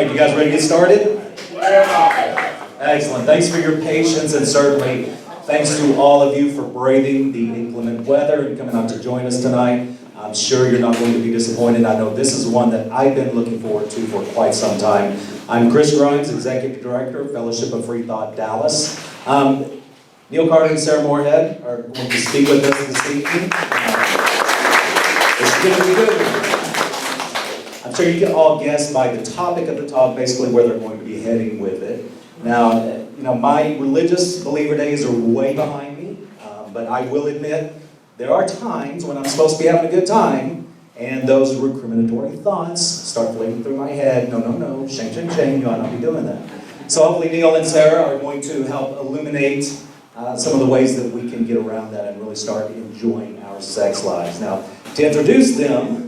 You guys ready to get started? Excellent. Thanks for your patience, and certainly thanks to all of you for braving the inclement weather and coming out to join us tonight. I'm sure you're not going to be disappointed. I know this is one that I've been looking forward to for quite some time. I'm Chris Grimes, Executive Director, Fellowship of Freethought, Dallas. Neil Carter and Sarah Morehead are going to speak with us this evening. It's going to be good. I'm sure you can all guess by the topic of the talk basically where they're going to be heading with it. Now, my religious believer days are way behind me, but I will admit there are times when I'm supposed to be having a good time, and those recriminatory thoughts start flitting through my head. No, shame, shame, shame, you ought not be doing that. So hopefully Neil and Sarah are going to help illuminate some of the ways that we can get around that and really start enjoying our sex lives. Now, to introduce them,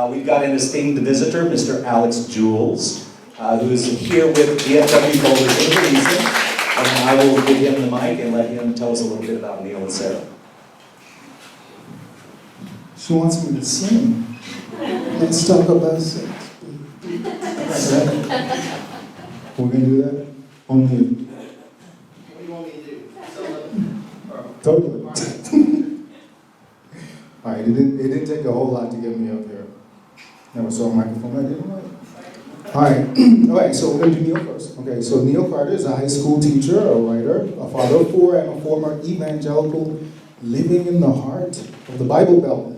we've got an esteemed visitor, Mr. Alex Jules, who is here with DFW Coalition for a reason. And I will give him the mic and let him tell us a little bit about Neil and Sarah. She wants me to sing. Let's talk about sex. We're going to do that? Only if... What do you want me to do? Totally. All right, it didn't take a whole lot to get me up here. Never saw a microphone I didn't like. All right, so we're going to do Neil first. Okay, so Neil Carter is a high school teacher, a writer, a father of four, and a former evangelical living in the heart of the Bible Belt,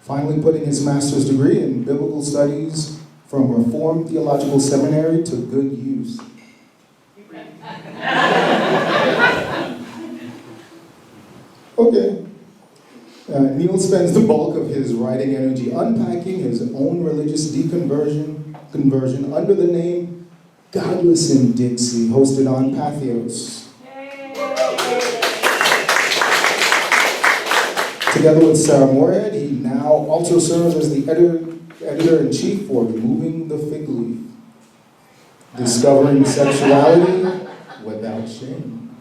finally putting his master's degree in biblical studies from Reformed Theological Seminary to good use. Okay. Neil spends the bulk of his writing energy unpacking his own religious deconversion under the name Godless in Dixie, hosted on Pathos. Together with Sarah Morehead, he now also serves as the editor-in-chief for Removing the Fig Leaf, Discovering Sexuality Without Shame.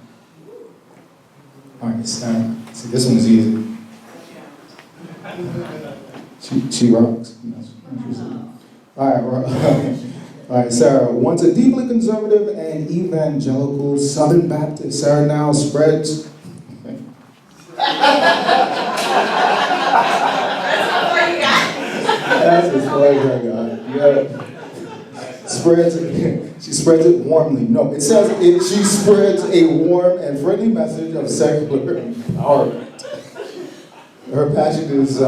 All right, Sarah. See, this one's easy. She rocks. All right, Sarah. Once a deeply conservative and evangelical Southern Baptist, Sarah now spreads... That's as far as I got. Yeah. She spreads it warmly. No, it says she spreads a warm and friendly message of secular empowerment. Her passion is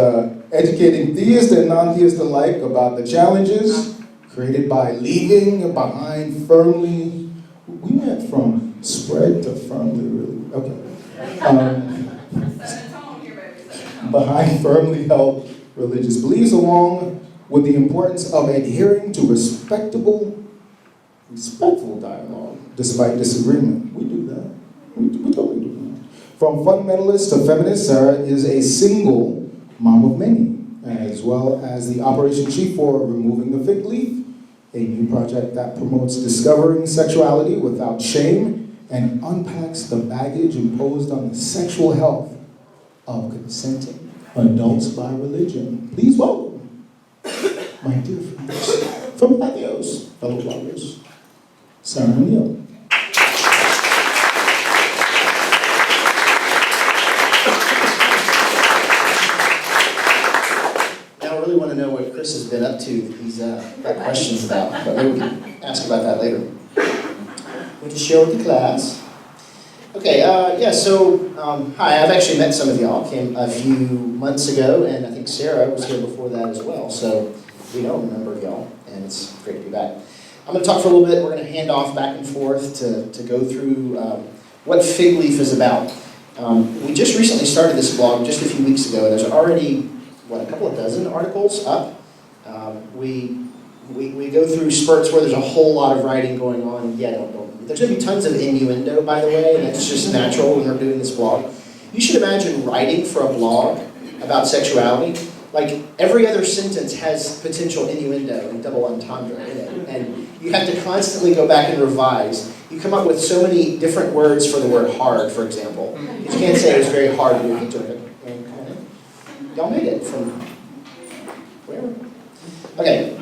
educating theists and non-theists alike about the challenges created by leaving behind firmly. We went from spread to firmly, really. Okay. Behind firmly held religious beliefs, along with the importance of adhering to respectful dialogue despite disagreement. We do that. We totally do that. From fundamentalist to feminist, Sarah is a single mom of many, as well as the operation chief for Removing the Fig Leaf, a new project that promotes discovering sexuality without shame and unpacks the baggage imposed on the sexual health of consenting adults by religion. Please welcome my dear friends from Pathos, fellow bloggers, Sarah and Neil. Now I really want to know what Chris has been up to that he's got questions about, but maybe we can ask about that later. We'll just share with the class. Okay, hi, I've actually met some of y'all, came a few months ago, and I think Sarah was here before that as well, so we know a number of y'all, and it's great to be back. I'm going to talk for a little bit. We're going to hand off back and forth to go through what Fig Leaf is about. We just recently started this blog just a few weeks ago. There's already, a couple of dozen articles up. We go through spurts where there's a whole lot of writing going on. Yeah, there's going to be tons of innuendo, by the way, and it's just natural when we're doing this blog. You should imagine writing for a blog about sexuality. Like, every other sentence has potential innuendo and double entendre in it, and you have to constantly go back and revise. You come up with so many different words for the word hard, for example. You can't say it was very hard to do it. Y'all made it from where? Okay.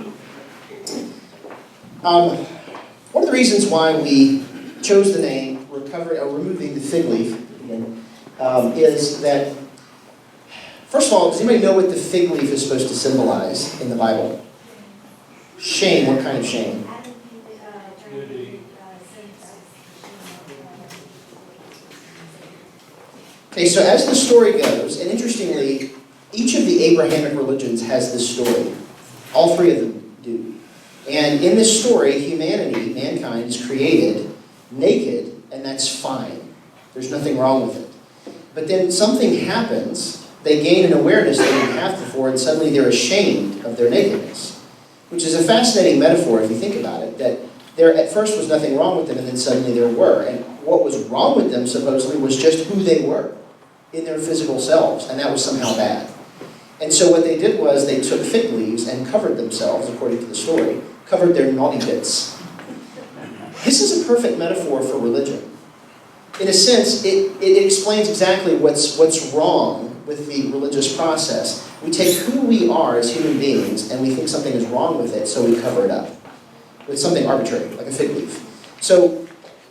One of the reasons why we chose the name removing the fig leaf is that, first of all, does anybody know what the fig leaf is supposed to symbolize in the Bible? Shame. What kind of shame? Okay, so as the story goes, and interestingly, each of the Abrahamic religions has this story. All three of them do. And in this story, humanity, mankind, is created naked, and that's fine. There's nothing wrong with it. But then something happens, they gain an awareness they didn't have before, and suddenly they're ashamed of their nakedness. Which is a fascinating metaphor if you think about it, that there at first was nothing wrong with them, and then suddenly there were. And what was wrong with them, supposedly, was just who they were in their physical selves, and that was somehow bad. And so what they did was they took fig leaves and covered themselves, according to the story, covered their naughty bits. This is a perfect metaphor for religion. In a sense, it explains exactly what's wrong with the religious process. We take who we are as human beings and we think something is wrong with it, so we cover it up with something arbitrary, like a fig leaf. So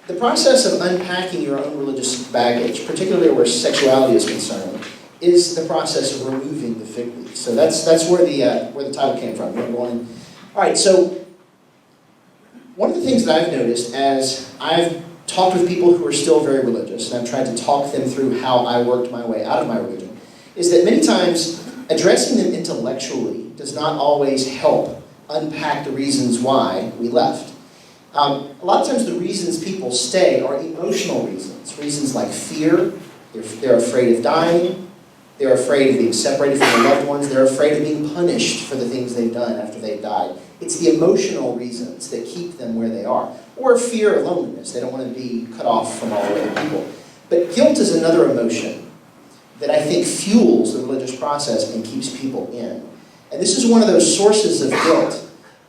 the process of unpacking your own religious baggage, particularly where sexuality is concerned, is the process of removing the fig leaf. So that's where the title came from. All right, so one of the things that I've noticed as I've talked with people who are still very religious, and I've tried to talk them through how I worked my way out of my religion, is that many times addressing them intellectually does not always help unpack the reasons why we left. A lot of times the reasons people stay are emotional reasons. Reasons like fear, they're afraid of dying, they're afraid of being separated from their loved ones, they're afraid of being punished for the things they've done after they've died. It's the emotional reasons that keep them where they are. Or fear of loneliness. They don't want to be cut off from all other people. But guilt is another emotion that I think fuels the religious process and keeps people in. And this is one of those sources of guilt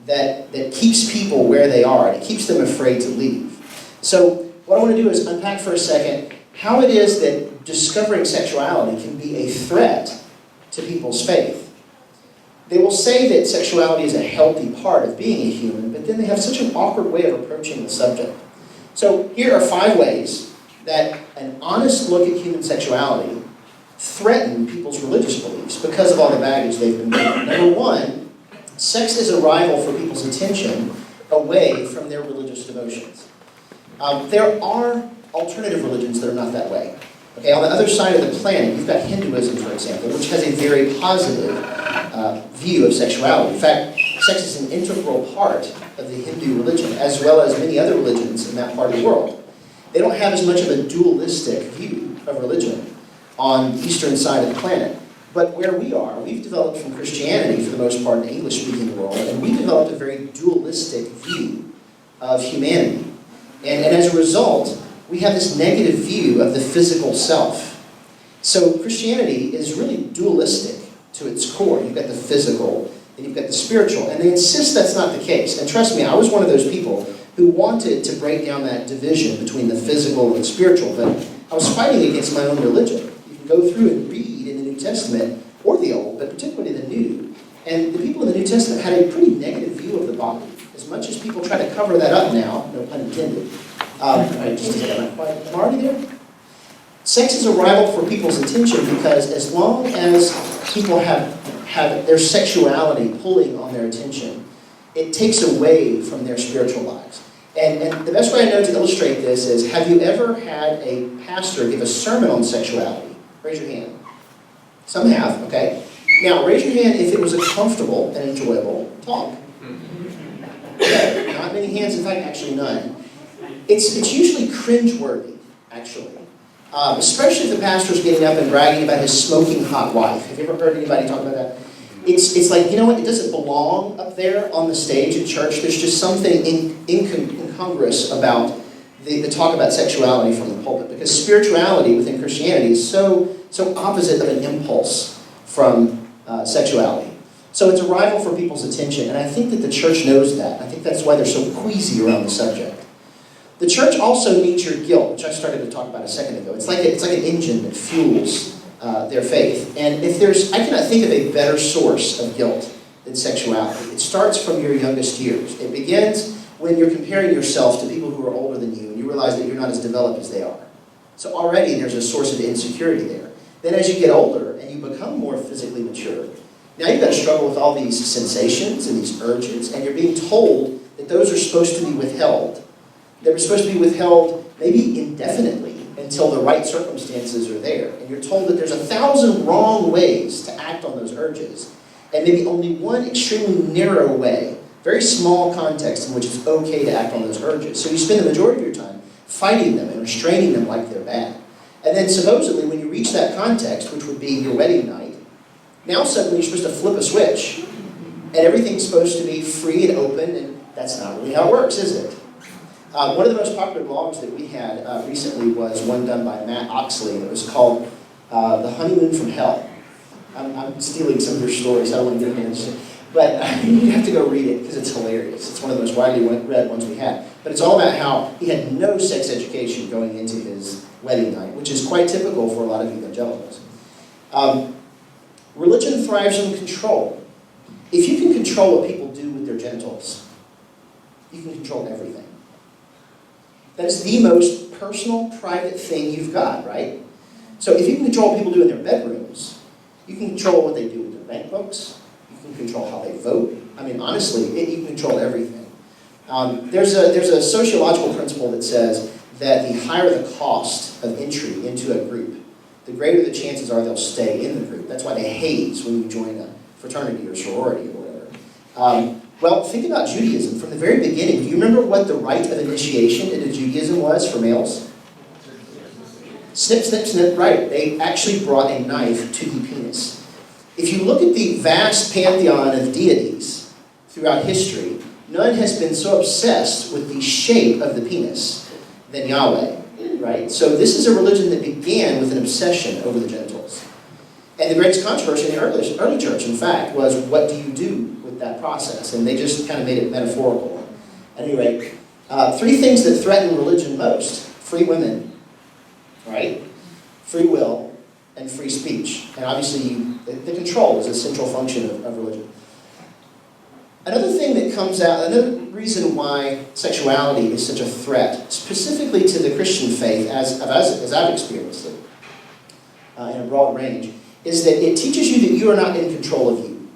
that keeps people where they are, and it keeps them afraid to leave. So what I want to do is unpack for a second how it is that discovering sexuality can be a threat to people's faith. They will say that sexuality is a healthy part of being a human, but then they have such an awkward way of approaching the subject. So here are 5 ways that an honest look at human sexuality threaten people's religious beliefs because of all the baggage they've been given. Number 1, sex is a rival for people's attention away from their religious devotions. There are alternative religions that are not that way. Okay, on the other side of the planet, you've got Hinduism, for example, which has a very positive view of sexuality. In fact, sex is an integral part of the Hindu religion, as well as many other religions in that part of the world. They don't have as much of a dualistic view of religion on the eastern side of the planet. But where we are, we've developed from Christianity, for the most part, in the English-speaking world, and we developed a very dualistic view of humanity. And as a result, we have this negative view of the physical self. So Christianity is really dualistic to its core. You've got the physical, and you've got the spiritual. And they insist that's not the case. And trust me, I was one of those people who wanted to break down that division between the physical and the spiritual, but I was fighting against my own religion. You can go through and read in the New Testament, or the Old, but particularly the New. And the people in the New Testament had a pretty negative view of the body. As much as people try to cover that up now, no pun intended. Just a second, am I already there? Sex is a rival for people's attention because as long as people have their sexuality pulling on their attention, it takes away from their spiritual lives. And the best way I know to illustrate this is, have you ever had a pastor give a sermon on sexuality? Raise your hand. Some have, okay. Now, raise your hand if it was a comfortable and enjoyable talk. Okay, not many hands, in fact, actually none. It's usually cringeworthy, actually. Especially if the pastor's getting up and bragging about his smoking hot wife. Have you ever heard anybody talk about that? It's like, you know what, it doesn't belong up there on the stage at church. There's just something incongruous about the talk about sexuality from the pulpit. Because spirituality within Christianity is so opposite of an impulse from sexuality. So it's a rival for people's attention, and I think that the church knows that. I think that's why they're so queasy around the subject. The church also needs your guilt, which I started to talk about a second ago. It's like an engine that fuels their faith. And I cannot think of a better source of guilt than sexuality. It starts from your youngest years. It begins when you're comparing yourself to people who are older than you and you realize that you're not as developed as they are. So already there's a source of insecurity there. Then as you get older and you become more physically mature, now you've got to struggle with all these sensations and these urges, and you're being told that those are supposed to be withheld. They're supposed to be withheld maybe indefinitely until the right circumstances are there. And you're told that there's 1,000 wrong ways to act on those urges, and maybe only one extremely narrow way, very small context in which it's okay to act on those urges. So you spend the majority of your time fighting them and restraining them like they're bad. And then supposedly when you reach that context, which would be your wedding night, now suddenly you're supposed to flip a switch, and everything's supposed to be free and open, and that's not really how it works, is it? One of the most popular blogs that we had recently was one done by Matt Oxley, and it was called The Honeymoon from Hell. I'm stealing some of your stories, I don't want to get into it. But you have to go read it because it's hilarious. It's one of the most widely read ones we had. But it's all about how he had no sex education going into his wedding night, which is quite typical for a lot of evangelicals. Religion thrives on control. If you can control what people do with their genitals, you can control everything. That's the most personal, private thing you've got, right? So if you can control what people do in their bedrooms, you can control what they do with their bank books, you can control how they vote. I mean, honestly, you can control everything. There's a sociological principle that says that the higher the cost of entry into a group, the greater the chances are they'll stay in the group. That's why they haze when you join a fraternity or sorority or whatever. Well, think about Judaism. From the very beginning, do you remember what the rite of initiation into Judaism was for males? Snip, snip, snip, right. They actually brought a knife to the penis. If you look at the vast pantheon of deities throughout history, none has been so obsessed with the shape of the penis than Yahweh, right? So this is a religion that began with an obsession over the genitals. And the greatest controversy in the early church, in fact, was what do you do with that process? And they just kind of made it metaphorical. At any rate, 3 things that threaten religion most: free women, right? Free will, and free speech. And obviously, the control is a central function of religion. Another thing that comes out, another reason why sexuality is such a threat, specifically to the Christian faith, as I've experienced it, in a broad range, is that it teaches you that you are not in control of you.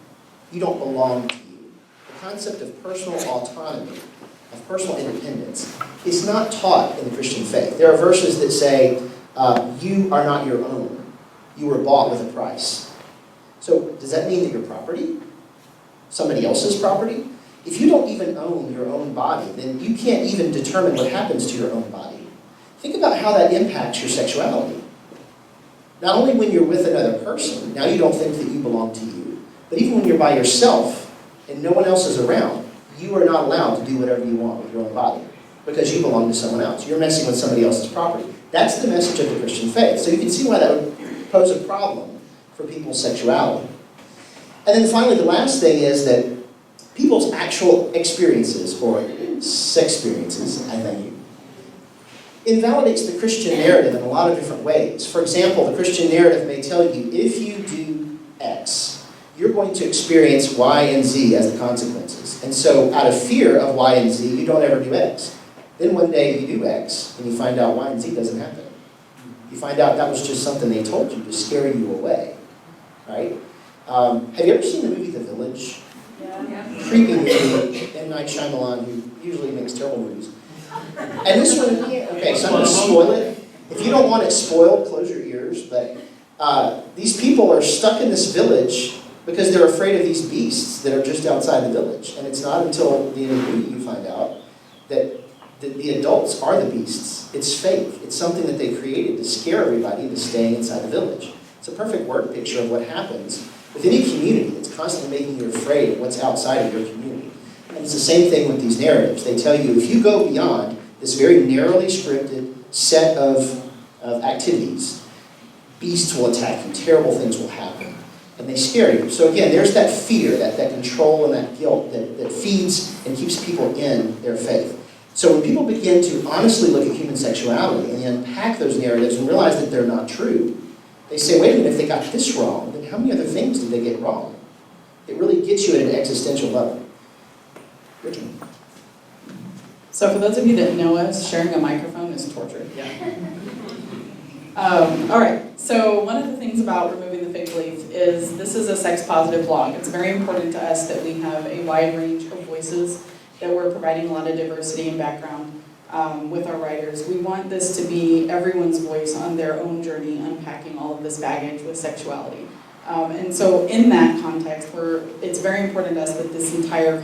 You don't belong to you. The concept of personal autonomy, of personal independence, is not taught in the Christian faith. There are verses that say, you are not your own. You were bought with a price. So does that mean that you're property? Somebody else's property? If you don't even own your own body, then you can't even determine what happens to your own body. Think about how that impacts your sexuality. Not only when you're with another person, now you don't think that you belong to you, but even when you're by yourself and no one else is around, you are not allowed to do whatever you want with your own body because you belong to someone else. You're messing with somebody else's property. That's the message of the Christian faith. So you can see why that would pose a problem for people's sexuality. And then finally, the last thing is that people's actual experiences, or sex experiences, I think, invalidates the Christian narrative in a lot of different ways. For example, the Christian narrative may tell you, if you do X, you're going to experience Y and Z as the consequences. And so out of fear of Y and Z, you don't ever do X. Then one day you do X, and you find out Y and Z doesn't happen. You find out that was just something they told you to scare you away, right? Have you ever seen the movie The Village? Yeah. Creepy movie, M. Night Shyamalan, who usually makes terrible movies. And this one, okay, so I'm going to spoil it. If you don't want it spoiled, close your ears. But these people are stuck in this village because they're afraid of these beasts that are just outside the village. And it's not until the end of the movie you find out that the adults are the beasts. It's fake. It's something that they created to scare everybody into staying inside the village. It's a perfect word picture of what happens with any community that's constantly making you afraid of what's outside of your community. And it's the same thing with these narratives. They tell you if you go beyond this very narrowly scripted set of activities, beasts will attack you, terrible things will happen, and they scare you. So again, there's that fear, that control and that guilt that feeds and keeps people in their faith. So when people begin to honestly look at human sexuality and unpack those narratives and realize that they're not true, they say, wait a minute, if they got this wrong, then how many other things did they get wrong? It really gets you at an existential level. Richard? So for those of you that know us, sharing a microphone is torture. All right, so one of the things about removing the fake belief is this is a sex-positive blog. It's very important to us that we have a wide range of voices, that we're providing a lot of diversity and background with our writers. We want this to be everyone's voice on their own journey, unpacking all of this baggage with sexuality. And so in that context, it's very important to us that this entire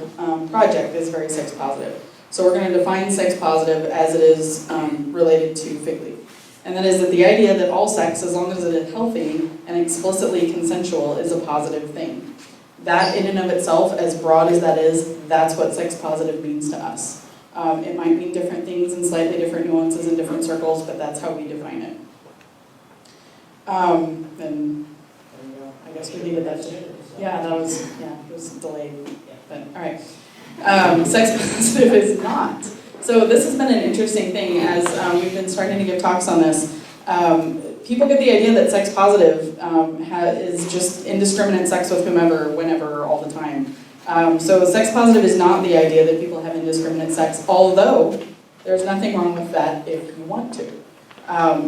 project is very sex-positive. So we're going to define sex-positive as it is related to fig leaf. And that is that the idea that all sex, as long as it is healthy and explicitly consensual, is a positive thing. That in and of itself, as broad as that is, that's what sex-positive means to us. It might mean different things and slightly different nuances in different circles, but that's how we define it. And there we go. I guess we needed that too. Yeah, it was delayed. But all right. Sex-positive is not. So this has been an interesting thing as we've been starting to give talks on this. People get the idea that sex positive is just indiscriminate sex with whomever, whenever, all the time. So sex positive is not the idea that people have indiscriminate sex, although there's nothing wrong with that if you want to.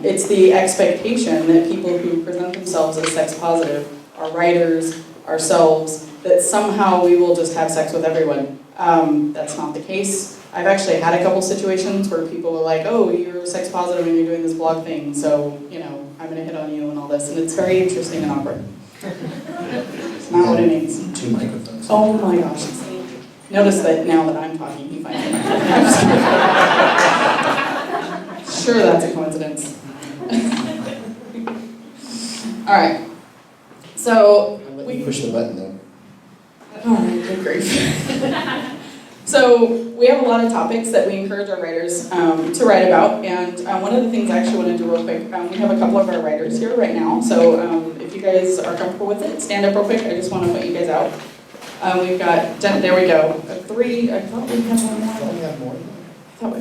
It's the expectation that people who present themselves as sex positive, our writers, ourselves, that somehow we will just have sex with everyone. That's not the case. I've actually had a couple situations where people were like, oh, you're sex positive and you're doing this blog thing, so, I'm going to hit on you and all this. And it's very interesting and awkward. It's not what it means. 2 microphones. Oh my gosh. Notice that now that I'm talking, he finds it. Sure, that's a coincidence. All right. So, we push the button though. All right, good grief. So we have a lot of topics that we encourage our writers to write about, and one of the things I actually want to do real quick, we have a couple of our writers here right now, so if you guys are comfortable with it, stand up real quick. I just want to put you guys out. We've got, there we go, 3, I thought we had one more. We have more.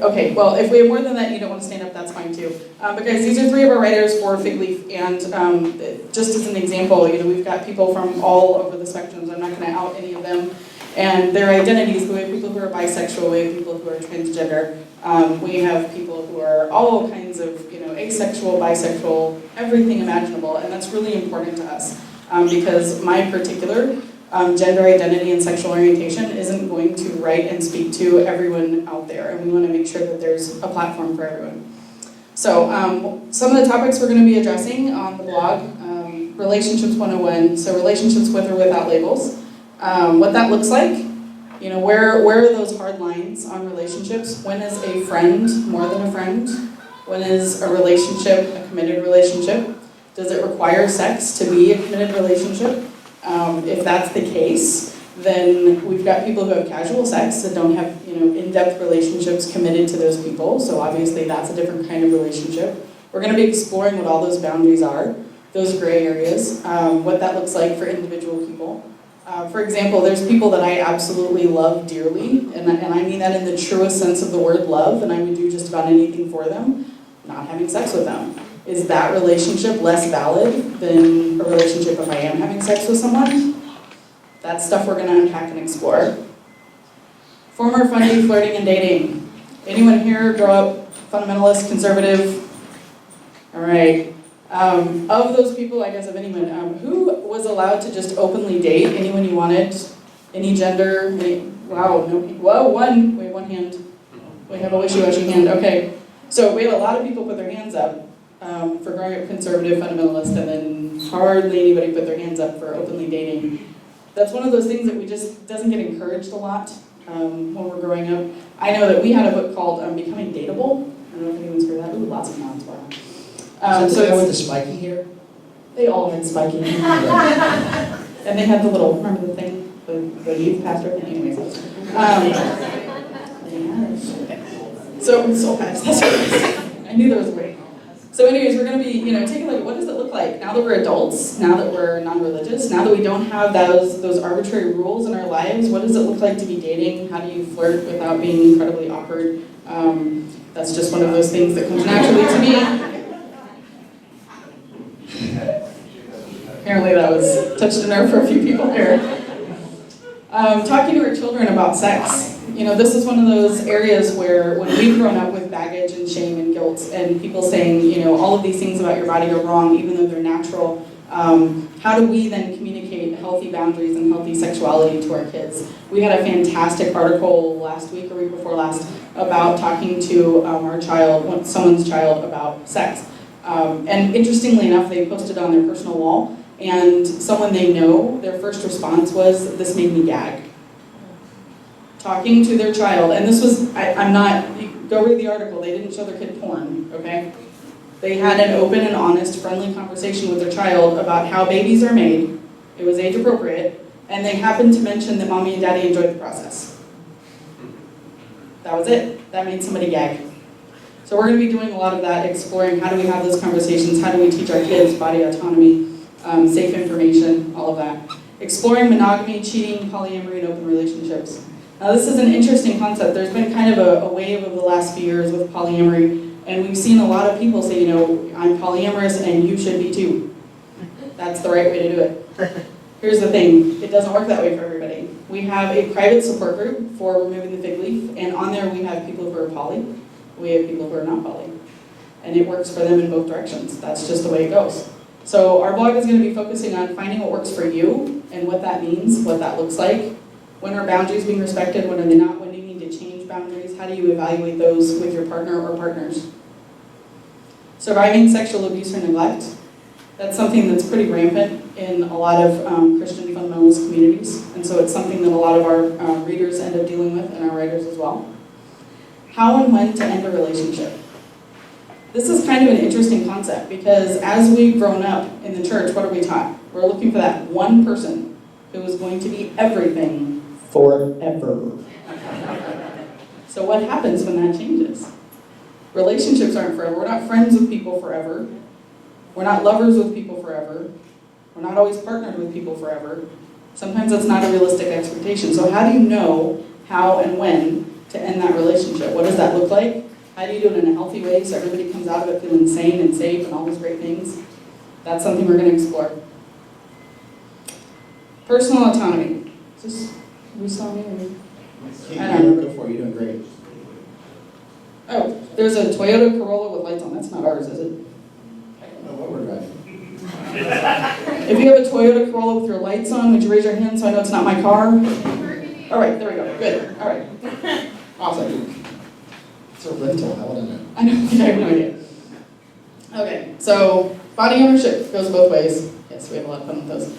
Okay, well, if we have more than that, you don't want to stand up, that's fine too. But guys, these are 3 of our writers for Fig Leaf, and just as an example, we've got people from all over the spectrums. I'm not going to out any of them. And their identities, we have people who are bisexual, we have people who are transgender, we have people who are all kinds of, asexual, bisexual, everything imaginable, and that's really important to us because my particular gender identity and sexual orientation isn't going to write and speak to everyone out there, and we want to make sure that there's a platform for everyone. So some of the topics we're going to be addressing on the blog, Relationships 101, so relationships with or without labels. What that looks like, where are those hard lines on relationships? When is a friend more than a friend? When is a relationship a committed relationship? Does it require sex to be a committed relationship? If that's the case, then we've got people who have casual sex that don't have in-depth relationships committed to those people, so obviously that's a different kind of relationship. We're going to be exploring what all those boundaries are, those gray areas, what that looks like for individual people. For example, there's people that I absolutely love dearly, and I mean that in the truest sense of the word love, and I would do just about anything for them, not having sex with them. Is that relationship less valid than a relationship if I am having sex with someone? That's stuff we're going to unpack and explore. Former funny flirting and dating. Anyone here grow up fundamentalist, conservative? All right. Of those people, I guess of anyone, who was allowed to just openly date anyone you wanted, any gender, wow, no, whoa, we have one hand. We have a wishy-washy hand, okay. So we had a lot of people put their hands up for growing up conservative, fundamentalist, and then hardly anybody put their hands up for openly dating. That's one of those things that doesn't get encouraged a lot when we're growing up. I know that we had a book called Becoming Dateable. I don't know if anyone's heard that. Ooh, lots of nods, wow. So the guy with the spiky hair? They all had spiky hair. And they had the little, remember the thing, the youth pastor thing? Anyways. So fast, that's what it is. I knew there was a way. So anyways, we're going to be, taking a look at what does it look like now that we're adults, now that we're non-religious, now that we don't have those arbitrary rules in our lives, what does it look like to be dating? How do you flirt without being incredibly awkward? That's just one of those things that comes naturally to me. Apparently that touched a nerve for a few people here. Talking to our children about sex. This is one of those areas where when we've grown up with baggage and shame and guilt and people saying, all of these things about your body are wrong even though they're natural, how do we then communicate healthy boundaries and healthy sexuality to our kids? We had a fantastic article last week or week before last about talking to someone's child about sex. And interestingly enough, they posted on their personal wall, and someone they know, their first response was, "This made me gag." Talking to their child, and this was, go read the article, they didn't show their kid porn, okay? They had an open and honest, friendly conversation with their child about how babies are made. It was age appropriate, and they happened to mention that mommy and daddy enjoyed the process. That was it. That made somebody gag. So we're going to be doing a lot of that, exploring how do we have those conversations, how do we teach our kids body autonomy, safe information, all of that. Exploring monogamy, cheating, polyamory, and open relationships. Now this is an interesting concept. There's been kind of a wave over the last few years with polyamory, and we've seen a lot of people say, I'm polyamorous and you should be too. That's the right way to do it. Here's the thing, it doesn't work that way for everybody. We have a private support group for removing the fig leaf, and on there we have people who are poly, we have people who are not poly. And it works for them in both directions. That's just the way it goes. So our blog is going to be focusing on finding what works for you and what that means, what that looks like. When are boundaries being respected, when are they not? When do you need to change boundaries? How do you evaluate those with your partner or partners? Surviving sexual abuse or neglect. That's something that's pretty rampant in a lot of Christian fundamentalist communities. And so it's something that a lot of our readers end up dealing with, and our writers as well. How and when to end a relationship. This is kind of an interesting concept because as we've grown up in the church, what are we taught? We're looking for that one person who is going to be everything forever. So what happens when that changes? Relationships aren't forever. We're not friends with people forever. We're not lovers with people forever. We're not always partnered with people forever. Sometimes that's not a realistic expectation. So how do you know how and when to end that relationship? What does that look like? How do you do it in a healthy way so everybody comes out of it feeling sane and safe and all those great things? That's something we're going to explore. Personal autonomy. Is this, we saw me? I don't know. Go for it, you're doing great. Oh, there's a Toyota Corolla with lights on. That's not ours, is it? I don't know what we're driving. If you have a Toyota Corolla with your lights on, would you raise your hand so I know it's not my car? All right, there we go. Good. All right. Awesome. It's a rental, how would I know? I have no idea. Okay, so body ownership goes both ways. Yes, we have a lot of fun with those.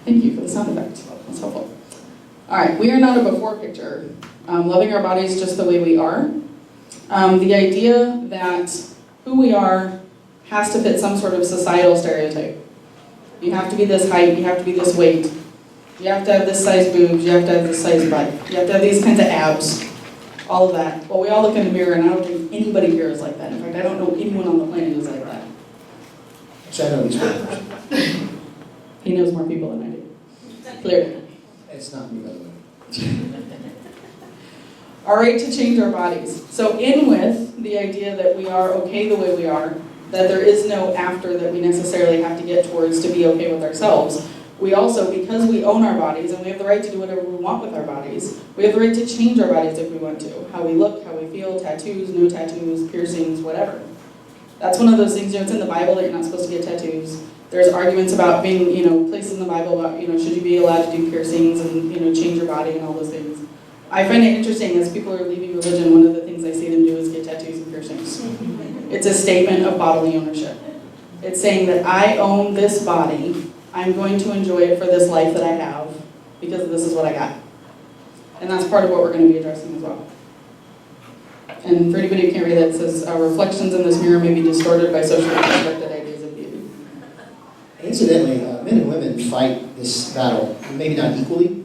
Thank you for the sound effect. That's helpful. All right, we are not a before picture. Loving our bodies just the way we are. The idea that who we are has to fit some sort of societal stereotype. You have to be this height, you have to be this weight, you have to have this size boobs, you have to have this size butt, you have to have these kinds of abs, all of that. Well, we all look in the mirror, and I don't think anybody here is like that. In fact, I don't know anyone on the planet who's like that. Actually, I know these people. He knows more people than I do. Clearly. It's not me, by the way. Our right to change our bodies. So in with the idea that we are okay the way we are, that there is no after that we necessarily have to get towards to be okay with ourselves. We also, because we own our bodies and we have the right to do whatever we want with our bodies, we have the right to change our bodies if we want to. How we look, how we feel, tattoos, no tattoos, piercings, whatever. That's one of those things, it's in the Bible that you're not supposed to get tattoos. There's arguments about being, places in the Bible about, should you be allowed to do piercings and, change your body and all those things. I find it interesting as people are leaving religion, one of the things I see them do is get tattoos and piercings. It's a statement of bodily ownership. It's saying that I own this body, I'm going to enjoy it for this life that I have, because this is what I got. And that's part of what we're going to be addressing as well. And for anybody who can't read that, it says, reflections in this mirror may be distorted by socially constructed ideas of beauty. Incidentally, men and women fight this battle, maybe not equally.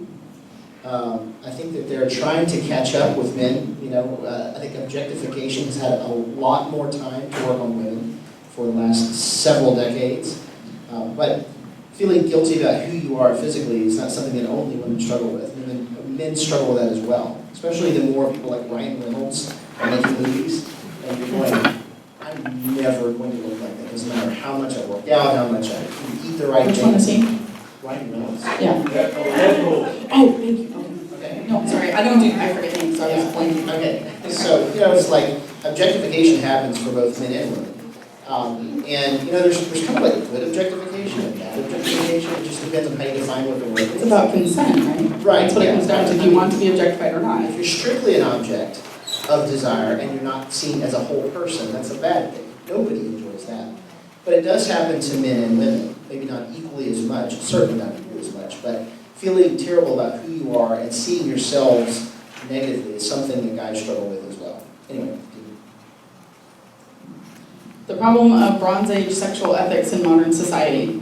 I think that they're trying to catch up with men. I think objectification has had a lot more time to work on women for the last several decades. But feeling guilty about who you are physically is not something that only women struggle with. Men struggle with that as well, especially the more people like Ryan Reynolds are making movies. And you're going, I'm never going to look like that. It doesn't matter how much I work out, how much I eat the right Which things. one is he? Ryan Reynolds. Yeah. Oh, thank you. Okay. No, sorry, I don't do, I forget names, so I was blanking. Okay, so, it's like objectification happens for both men and women. And, there's kind of like good objectification and bad objectification. It just depends on how you define what the word is. It's about consent, right? Right. That's what it comes down to, if you want to be objectified or not. If you're strictly an object of desire and you're not seen as a whole person, that's a bad thing. Nobody enjoys that. But it does happen to men and women. Maybe not equally as much, certainly not equally as much, but feeling terrible about who you are and seeing yourselves negatively is something that guys struggle with as well. Anyway. The problem of Bronze Age sexual ethics in modern society.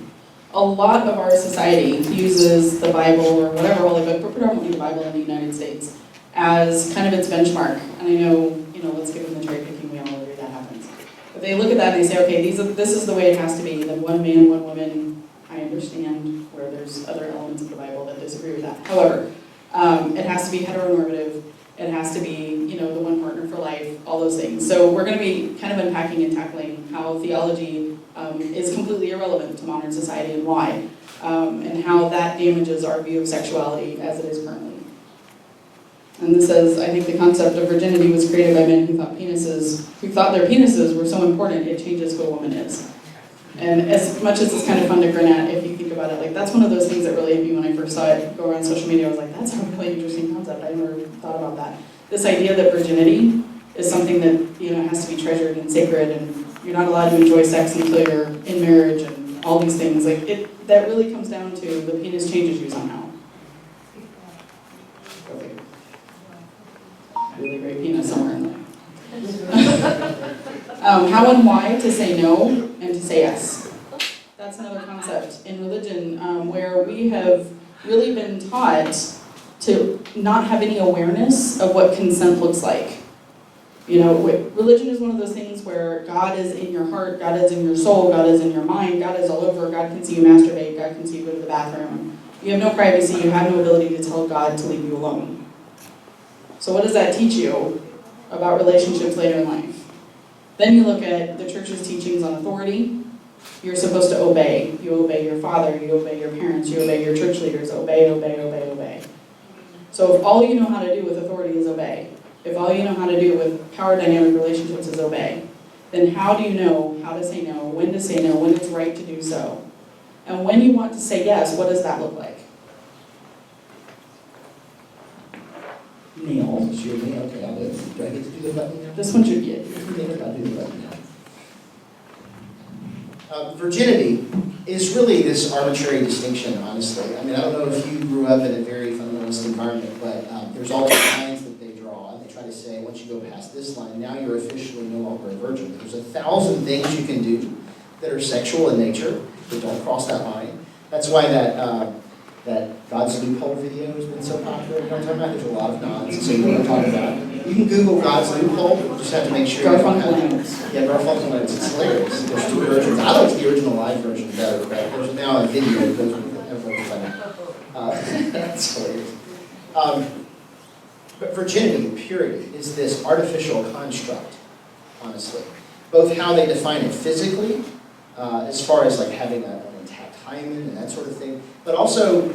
A lot of our society uses the Bible or whatever holy book, but predominantly the Bible in the United States, as kind of its benchmark. And I know, let's give them the cherry picking, we all agree that happens. But they look at that and they say, okay, this is the way it has to be. The one man, one woman, I understand where there's other elements of the Bible that disagree with that. However, it has to be heteronormative. It has to be, the one partner for life, all those things. So we're going to be kind of unpacking and tackling how theology is completely irrelevant to modern society and why, and how that damages our view of sexuality as it is currently. And this says, I think the concept of virginity was created by men who thought their penises were so important it changes who a woman is. And as much as it's kind of fun to grin at, if you think about it, like that's one of those things that really hit me when I first saw it go around social media. I was like, that's a really interesting concept. I never thought about that. This idea that virginity is something that has to be treasured and sacred, and you're not allowed to enjoy sex until you're in marriage, and all these things. Like that really comes down to the penis changes you somehow. Okay. Really great penis somewhere in there. How and why to say no and to say yes. That's another concept in religion where we have really been taught to not have any awareness of what consent looks like. Religion is one of those things where God is in your heart, God is in your soul, God is in your mind, God is all over, God can see you masturbate, God can see you go to the bathroom. You have no privacy, you have no ability to tell God to leave you alone. So what does that teach you about relationships later in life? Then you look at the church's teachings on authority. You're supposed to obey. You obey your father, you obey your parents, you obey your church leaders. Obey, obey, obey, obey. So if all you know how to do with authority is obey, if all you know how to do with power dynamic relationships is obey, then how do you know how to say no, when it's right to do so? And when you want to say yes, what does that look like? Neil. It's your name. Okay, I'll do it. Do I get to do the button now? This one should be it. I'll do the button now. Virginity is really this arbitrary distinction, honestly. I mean, I don't know if you grew up in a very fundamentalist environment, but there's all these lines that they draw, and they try to say, once you go past this line, now you're officially no longer a virgin. There's 1,000 things you can do that are sexual in nature that don't cross that line. That's why that God's Loophole video has been so popular. You know what I'm talking about? There's a lot of nods, so you know what I'm talking about. You can Google God's Loophole, you just have to make sure you don't have... Yeah, Garfunkel Lens, it's hilarious. There's two versions. I like the original live version better, but there's now a video that goes with it. Everyone's funny. That's hilarious. But virginity, purity, is this artificial construct, honestly. Both how they define it physically, as far as like having an intact hymen and that sort of thing, but also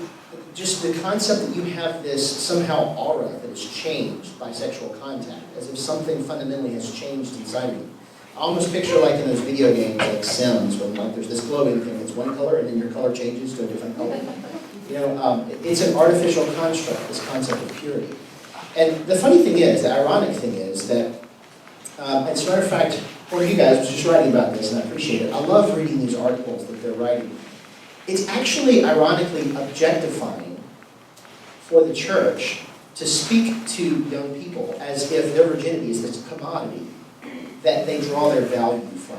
just the concept that you have this somehow aura that is changed by sexual contact, as if something fundamentally has changed inside you. I almost picture like in those video games like Sims, when like there's this glowing thing that's one color and then your color changes to a different color. It's an artificial construct, this concept of purity. And the funny thing is, the ironic thing is that, as a matter of fact, one of you guys was just writing about this, and I appreciate it. I love reading these articles that they're writing. It's actually, ironically, objectifying for the church to speak to young people as if their virginity is this commodity that they draw their value from.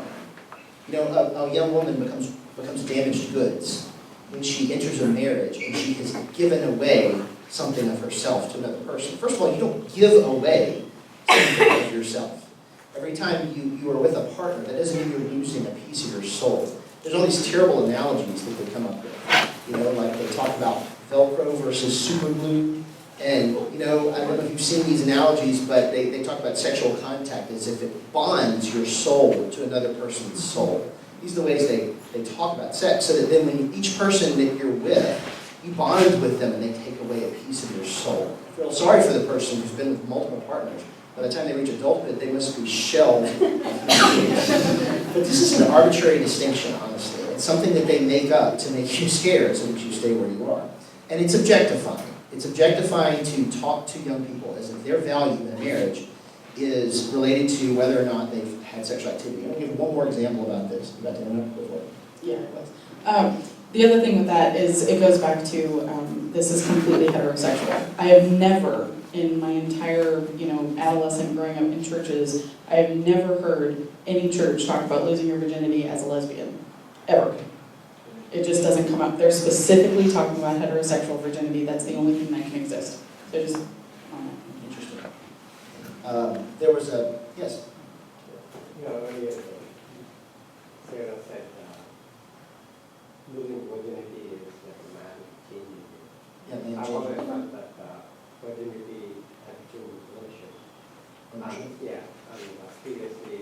A young woman becomes damaged goods when she enters a marriage and she has given away something of herself to another person. First of all, you don't give away something of yourself. Every time you are with a partner, that doesn't mean you're losing a piece of your soul. There's all these terrible analogies that they come up with. Like they talk about Velcro versus super glue. And, I don't know if you've seen these analogies, but they talk about sexual contact as if it bonds your soul to another person's soul. These are the ways they talk about sex, so that then when each person that you're with You bond with them and they take away a piece of your soul. I feel sorry for the person who's been with multiple partners. By the time they reach adulthood, they must be shelled. But this is an arbitrary distinction, honestly. It's something that they make up to make you scared so that you stay where you are. And it's objectifying. It's objectifying to talk to young people as if their value in marriage is related to whether or not they've had sexual activity. I'm going to give one more example about this. You got to interrupt before? Yeah, it was. The other thing with that is it goes back to this is completely heterosexual. I have never, in my entire adolescent growing up in churches, I have never heard any church talk about losing your virginity as a lesbian, ever. It just doesn't come up. They're specifically talking about heterosexual virginity. That's the only thing that can exist. So just Interesting. There was a, yes? Earlier, Sarah said losing virginity is like a man changing. Yeah, man, I've change. always thought that virginity had to do with ownership. Yeah, previously,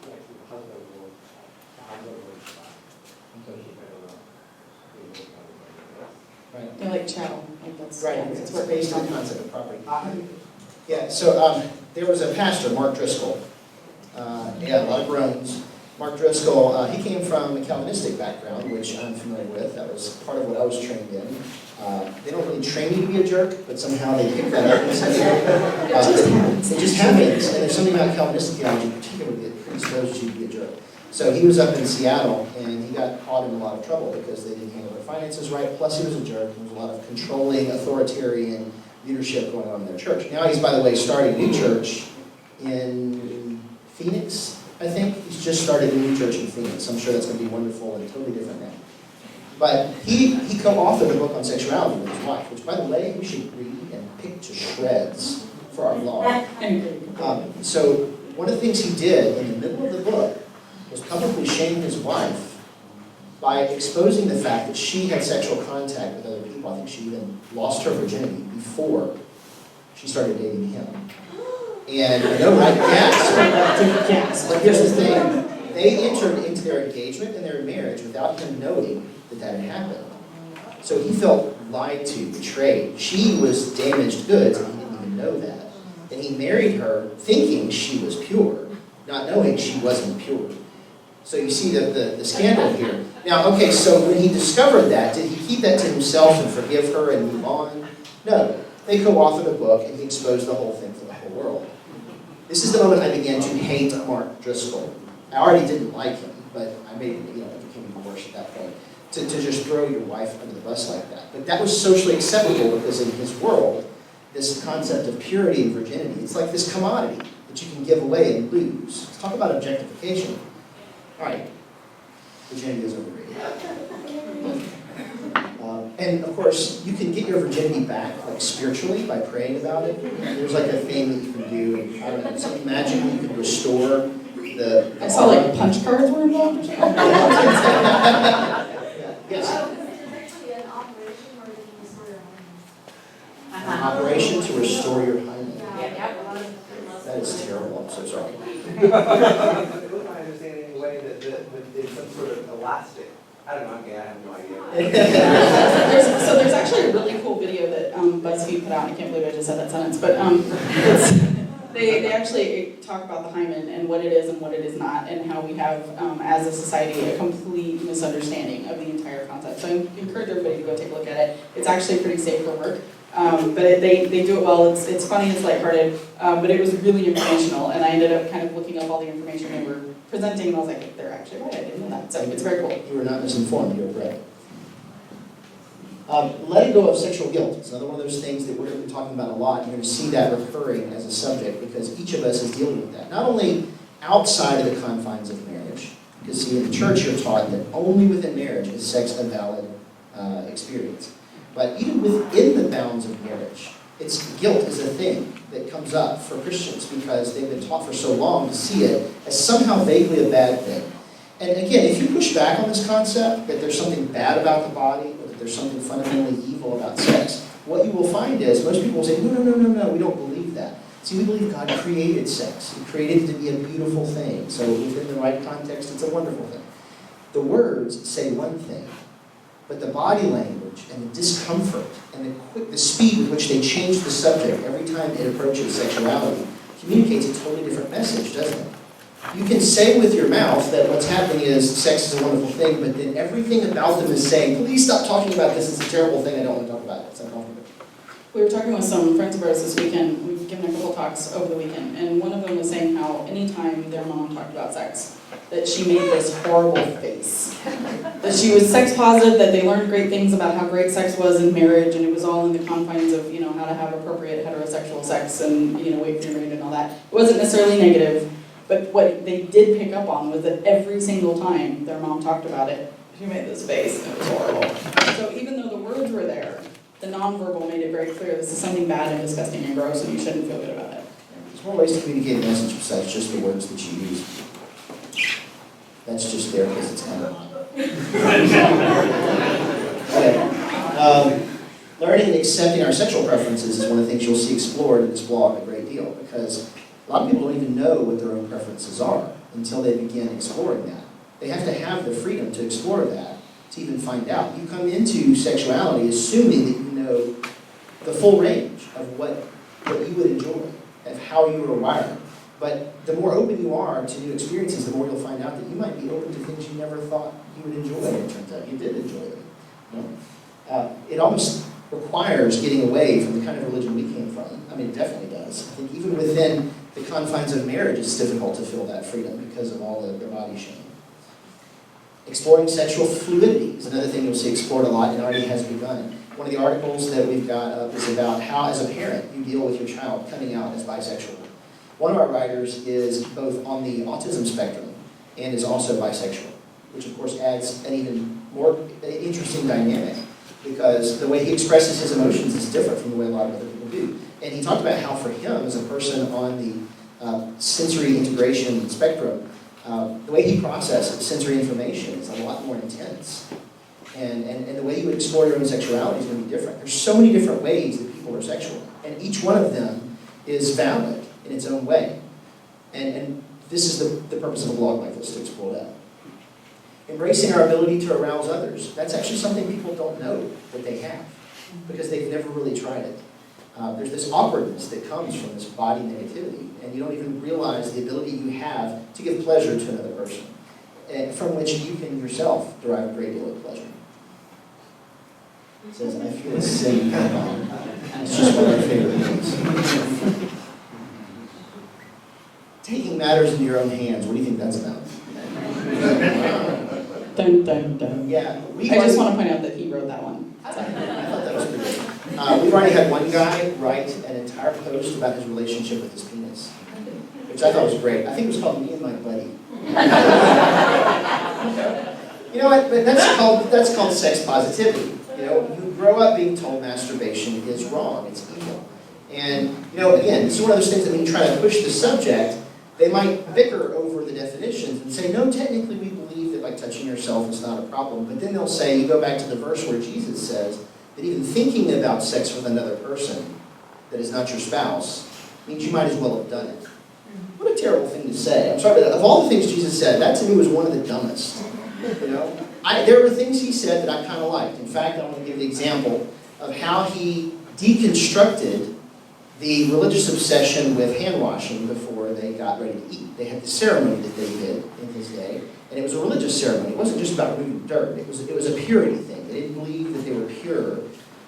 like the husband was so she better not. Right. they're like chattel. Like that's Right, yeah, it's that's what based on the concept of property. Yeah, so there was a pastor, Mark Driscoll. He had a lot of groans. Mark Driscoll, he came from a Calvinistic background, which I'm familiar with. That was part of what I was trained in. They don't really train you to be a jerk, but somehow they pick that up. It just happens. And there's something about Calvinistic theology in particular that predisposes you to be a jerk. So he was up in Seattle, and he got caught in a lot of trouble because they didn't handle their finances right. Plus, he was a jerk. There was a lot of controlling, authoritarian leadership going on in their church. Now he's, by the way, starting a new church in Phoenix, I think. He's just started a new church in Phoenix. I'm sure that's going to be wonderful and totally different now. But he co-authored a book on sexuality with his wife, which, by the way, we should read and pick to shreds for our blog. So one of the things he did in the middle of the book was publicly shame his wife by exposing the fact that she had sexual contact with other people. I think she even lost her virginity before she started dating him. And I know, right? Yes. But here's the thing. They entered into their engagement and their marriage without him knowing that that had happened. So he felt lied to, betrayed. She was damaged goods, and he didn't even know that. And he married her thinking she was pure, not knowing she wasn't pure. So you see the scandal here. Now, okay, so when he discovered that, did he keep that to himself and forgive her and move on? No. They co-authored a book, and he exposed the whole thing to the whole world. This is the moment I began to hate Mark Driscoll. I already didn't like him, but I made it became even worse at that point. To just throw your wife under the bus like that. But that was socially acceptable because in his world, this concept of purity and virginity, it's like this commodity that you can give away and lose. Let's talk about objectification. All right, virginity is overrated. And of course, you can get your virginity back, like spiritually, by praying about it. There's like a thing that you can do, I don't know, something magical you can restore the... I saw like punch cards were involved or something. Yes. An operation to restore your hymen. That is terrible, I'm so sorry. It was my understanding anyway that it's some sort of elastic. I don't know, okay, I have no idea. There's actually a really cool video that BuzzFeed put out. I can't believe I just said that sentence, but they actually talk about the hymen and what it is and what it is not, and how we have, as a society, a complete misunderstanding of the entire concept. So I encourage everybody to go take a look at it. It's actually pretty safe for work, but they do it well. It's funny, it's lighthearted, but it was really informational, and I ended up kind of looking up all the information they were presenting, and I was like, they're actually right, I didn't know that. So it's very cool. You were not misinformed, you were correct. Letting go of sexual guilt is another one of those things that we're going to be talking about a lot. You're going to see that recurring as a subject because each of us is dealing with that. Not only outside of the confines of marriage, because see, in the church you're taught that only within marriage is sex a valid experience. But even within the bounds of marriage, guilt is a thing that comes up for Christians because they've been taught for so long to see it as somehow vaguely a bad thing. And again, if you push back on this concept that there's something bad about the body, or that there's something fundamentally evil about sex, what you will find is most people will say, no, we don't believe that. See, we believe God created sex. He created it to be a beautiful thing. So within the right context, it's a wonderful thing. The words say one thing. But the body language and the discomfort and the speed with which they change the subject every time it approaches sexuality communicates a totally different message, doesn't it? You can say with your mouth that what's happening is sex is a wonderful thing, but then everything about them is saying, please stop talking about this, it's a terrible thing, I don't want to talk about it, it's uncomfortable. We were talking with some friends of ours this weekend. We've given a couple talks over the weekend, and one of them was saying how anytime their mom talked about sex, that she made this horrible face. That she was sex positive, that they learned great things about how great sex was in marriage, and it was all in the confines of, you know, how to have appropriate heterosexual sex and, you know, wait for your married and all that. It wasn't necessarily negative, but what they did pick up on was that every single time their mom talked about it, she made this face, and it was horrible. So even though the words were there, the nonverbal made it very clear this is something bad and disgusting and gross, and you shouldn't feel good about it. There's more ways to communicate a message besides just the words that you use. That's just there because it's kind of okay. Learning and accepting our sexual preferences is one of the things you'll see explored in this blog a great deal, because a lot of people don't even know what their own preferences are until they begin exploring that. They have to have the freedom to explore that, to even find out. You come into sexuality assuming that you know the full range of what you would enjoy, of how you were wired. But the more open you are to new experiences, the more you'll find out that you might be open to things you never thought you would enjoy, and it turns out you did enjoy them. You know? It almost requires getting away from the kind of religion we came from. I mean, it definitely does. I think even within the confines of marriage, it's difficult to feel that freedom because of all the body shame. Exploring sexual fluidity is another thing you'll see explored a lot and already has begun. One of the articles that we've got up is about how, as a parent, you deal with your child coming out as bisexual. One of our writers is both on the autism spectrum and is also bisexual, which of course adds an even more interesting dynamic because the way he expresses his emotions is different from the way a lot of other people do. And he talked about how for him, as a person on the sensory integration spectrum, the way he processes sensory information is a lot more intense. And the way you would explore your own sexuality is going to be different. There's so many different ways that people are sexual, and each one of them is valid in its own way. And this is the purpose of a blog like this, to explore that. Embracing our ability to arouse others. That's actually something people don't know that they have, because they've never really tried it. There's this awkwardness that comes from this body negativity, and you don't even realize the ability you have to give pleasure to another person, from which you can yourself derive a great deal of pleasure. It says, I feel a sin come on. It's just one of our favorite things. Taking matters into your own hands, what do you think that's about? Dun, dun, dun. Yeah. I just want to point out that he wrote that one. I thought that was pretty good. We've already had one guy write an entire post about his relationship with his penis, which I thought was great. I think it was called Me and My Buddy. You know what? But that's called sex positivity. You know, you grow up being told masturbation is wrong, it's evil. And, you know, again, this is one of those things that when you try to push the subject, they might bicker over the definitions and say, no, technically we believe that like touching yourself is not a problem. But then they'll say, you go back to the verse where Jesus says that even thinking about sex with another person that is not your spouse means you might as well have done it. What a terrible thing to say. I'm sorry, but of all the things Jesus said, that to me was one of the dumbest. You know, there were things he said that I kind of liked. In fact, I want to give the example of how he deconstructed the religious obsession with hand washing before they got ready to eat. They had the ceremony that they did in his day, and it was a religious ceremony. It wasn't just about removing dirt. It was a purity thing. They didn't believe that they were pure,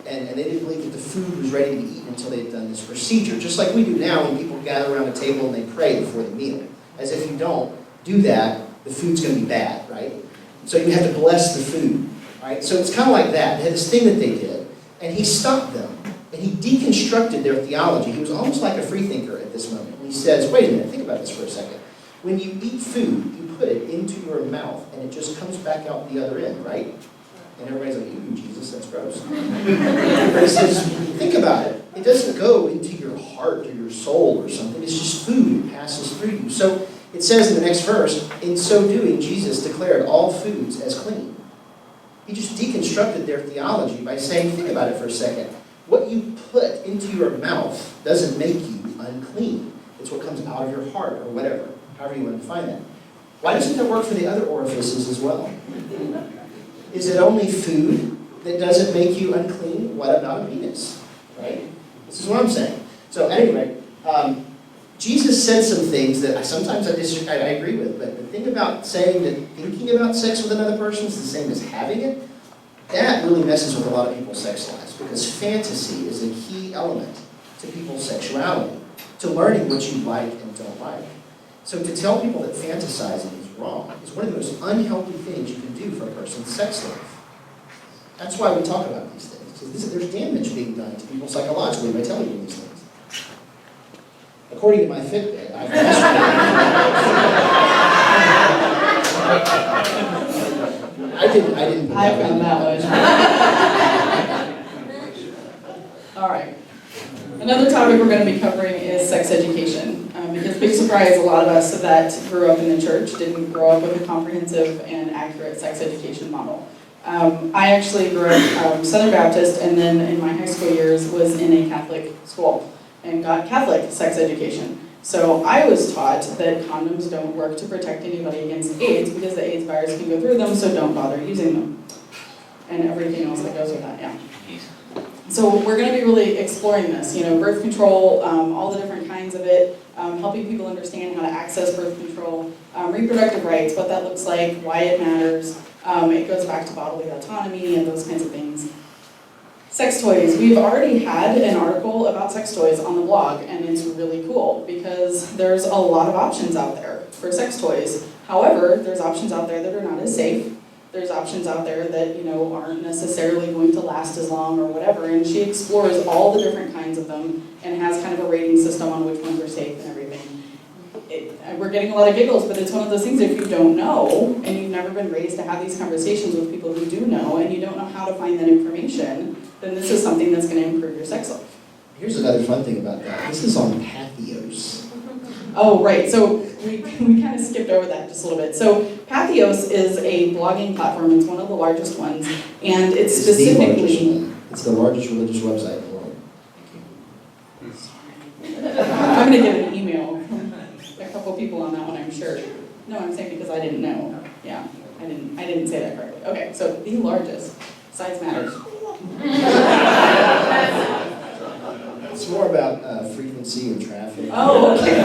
and they didn't believe that the food was ready to be eaten until they had done this procedure. Just like we do now when people gather around a table and they pray before the meal. As if you don't do that, the food's going to be bad, right? So you have to bless the food, right? So it's kind of like that. They had this thing that they did, and he stopped them, and he deconstructed their theology. He was almost like a freethinker at this moment. And he says, wait a minute, think about this for a second. When you eat food, you put it into your mouth, and it just comes back out the other end, right? And everybody's like, ooh, Jesus, that's gross. But he says, think about it. It doesn't go into your heart or your soul or something. It's just food. It passes through you. So it says in the next verse, in so doing, Jesus declared all foods as clean. He just deconstructed their theology by saying, think about it for a second. What you put into your mouth doesn't make you unclean. It's what comes out of your heart or whatever, however you want to define that. Why doesn't that work for the other orifices as well? Is it only food that doesn't make you unclean? What about a penis? Right? This is what I'm saying. So anyway, Jesus said some things that sometimes I agree with, but the thing about saying that thinking about sex with another person is the same as having it, that really messes with a lot of people's sex lives, because fantasy is a key element to people's sexuality, to learning what you like and don't like. So to tell people that fantasizing is wrong is one of the most unhealthy things you can do for a person's sex life. That's why we talk about these things. Because there's damage being done to people psychologically by telling them these things. According to my Fitbit, I've I didn't put I that found in. that one. All right. Another topic we're going to be covering is sex education. Because big surprise, a lot of us that grew up in the church didn't grow up with a comprehensive and accurate sex education model. I actually grew up Southern Baptist, and then in my high school years was in a Catholic school and got Catholic sex education. So I was taught that condoms don't work to protect anybody against AIDS because the AIDS virus can go through them, so don't bother using them. And everything else that goes with that, yeah. So we're going to be really exploring this, birth control, all the different kinds of it, helping people understand how to access birth control, reproductive rights, what that looks like, why it matters. It goes back to bodily autonomy and those kinds of things. Sex toys. We've already had an article about sex toys on the blog, and it's really cool because there's a lot of options out there for sex toys. However, there's options out there that are not as safe. There's options out there that, aren't necessarily going to last as long or whatever, and she explores all the different kinds of them and has kind of a rating system on which ones are safe and everything. We're getting a lot of giggles, but it's one of those things, if you don't know, and you've never been raised to have these conversations with people who do know, and you don't know how to find that information, then this is something that's going to improve your sex life. Here's another fun thing about that. This is on Patheos. Oh, right. So we kind of skipped over that just a little bit. So Patheos is a blogging platform. It's one of the largest ones, and it's specifically... It's the largest religious website in the world. I'm going to get an email from a couple people on that one, I'm sure. No, I'm saying because I didn't know. Yeah, I didn't say that correctly. Okay, so the largest. Size matters. It's more about frequency and traffic. Oh, okay.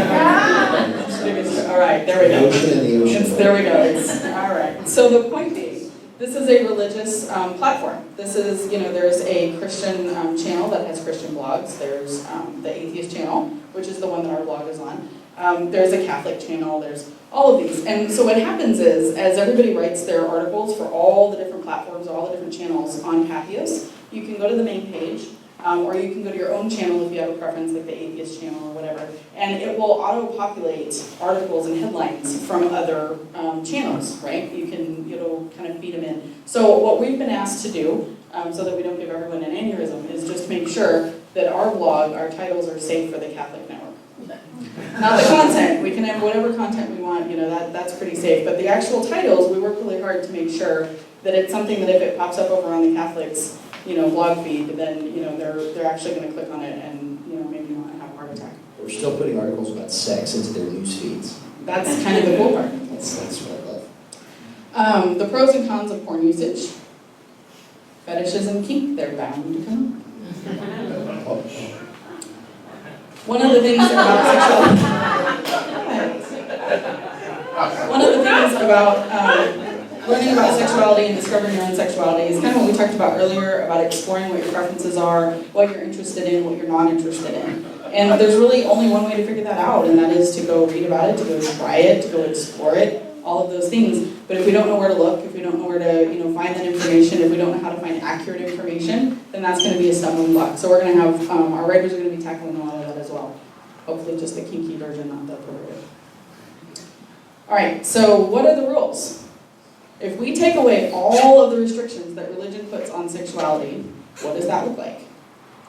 All right, there we go. The ocean and the ocean. There we go. All right. So the point being, this is a religious platform. This is, there's a Christian channel that has Christian blogs. There's the atheist channel, which is the one that our blog is on. There's a Catholic channel. There's all of these. And so what happens is, as everybody writes their articles for all the different platforms, all the different channels on Patheos, you can go to the main page, or you can go to your own channel if you have a preference, like the atheist channel or whatever, and it will auto-populate articles and headlines from other channels, right? It'll kind of feed them in. So what we've been asked to do, so that we don't give everyone an aneurysm, is just make sure that our blog, our titles are safe for the Catholic network. Not the content. We can have whatever content we want, that's pretty safe. But the actual titles, we work really hard to make sure that it's something that if it pops up over on the Catholics, blog feed, then, they're actually going to click on it and, maybe not have a heart attack. We're still putting articles about sex into their news feeds. That's kind of the cool part. That's what I love. The pros and cons of porn usage. Fetishes and kink, they're bound to come. One of the things about sexuality. One of the things about learning about sexuality and discovering your own sexuality is kind of what we talked about earlier, about exploring what your preferences are, what you're interested in, what you're not interested in. And there's really only one way to figure that out, and that is to go read about it, to go try it, to go explore it, all of those things. But if we don't know where to look, if we don't know where to find that information, if we don't know how to find accurate information, then that's going to be a stumbling block. So we're going to have, our writers are going to be tackling a lot of that as well. Hopefully just the kinky version, not the perverted. All right, so what are the rules? If we take away all of the restrictions that religion puts on sexuality, what does that look like?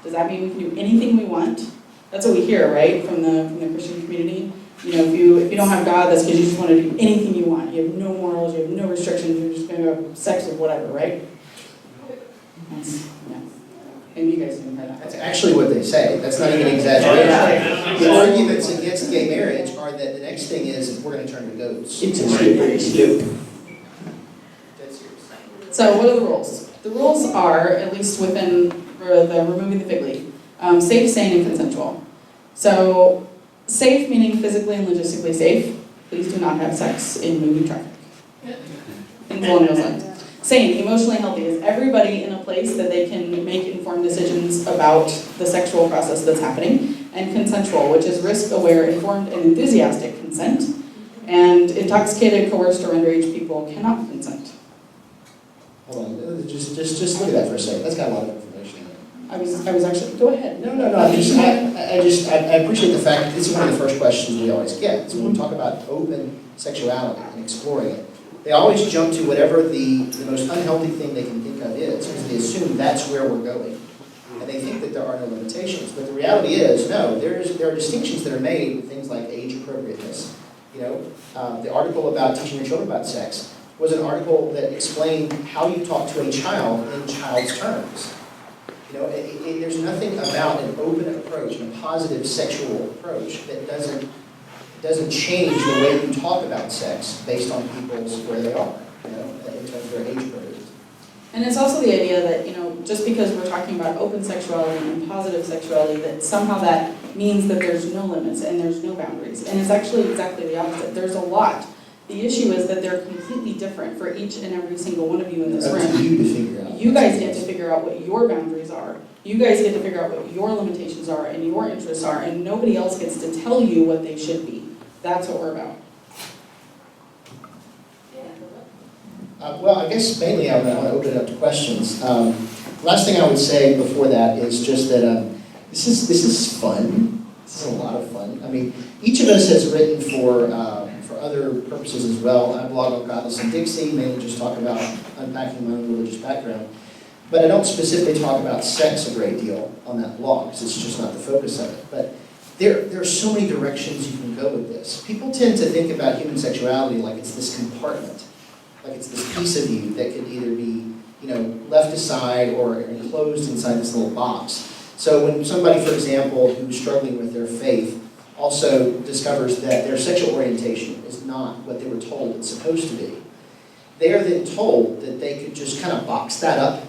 Does that mean we can do anything we want? That's what we hear, right, from the Christian community. If you don't have God, that's because you just want to do anything you want. You have no morals, you have no restrictions, you're just going to have sex with whatever, right? Yeah. Maybe you guys didn't hear that. That's actually what they say. That's not even an exaggeration. The arguments against gay marriage are that the next thing is we're going to turn to goats. It's pretty stupid. That's serious. So what are the rules? The rules are, at least within the removing the fig leaf, safe, sane, and consensual. So safe meaning physically and logistically safe. Please do not have sex in moving traffic. In Colonial Land. Sane, emotionally healthy, is everybody in a place that they can make informed decisions about the sexual process that's happening. And consensual, which is risk-aware, informed, and enthusiastic consent. And intoxicated, coerced, or underage people cannot consent. Hold on, just look at that for a second. That's got a lot of information in it. I was actually, go ahead. No, I appreciate the fact that this is one of the first questions we always get. So when we talk about open sexuality and exploring it, they always jump to whatever the most unhealthy thing they can think of is, because they assume that's where we're going. And they think that there are no limitations. But the reality is, no, there are distinctions that are made with things like age appropriateness. You know, the article about teaching your children about sex was an article that explained how you talk to a child in child's terms. You know, there's nothing about an open approach and a positive sexual approach that doesn't change the way you talk about sex based on people's where they are, you know, in terms of their age appropriateness. And it's also the idea that, you know, just because we're talking about open sexuality and positive sexuality, that somehow that means that there's no limits and there's no boundaries. And it's actually exactly the opposite. There's a lot. The issue is that they're completely different for each and every single one of you in this Up to room. you to figure out. You guys get to figure out what your boundaries are. You guys get to figure out what your limitations are and your interests are, and nobody else gets to tell you what they should be. That's what we're about. Well, I guess mainly I want to open it up to questions. Last thing I would say before that is just that this is fun. This is a lot of fun. I mean, each of us has written for other purposes as well. I blog on Godless and Dixie, mainly just talk about unpacking my own religious background. But I don't specifically talk about sex a great deal on that blog, because it's just not the focus of it. But there are so many directions you can go with this. People tend to think about human sexuality like it's this compartment, like it's this piece of you that could either be, you know, left aside or enclosed inside this little box. So when somebody, for example, who's struggling with their faith also discovers that their sexual orientation is not what they were told it's supposed to be, they are then told that they could just kind of box that up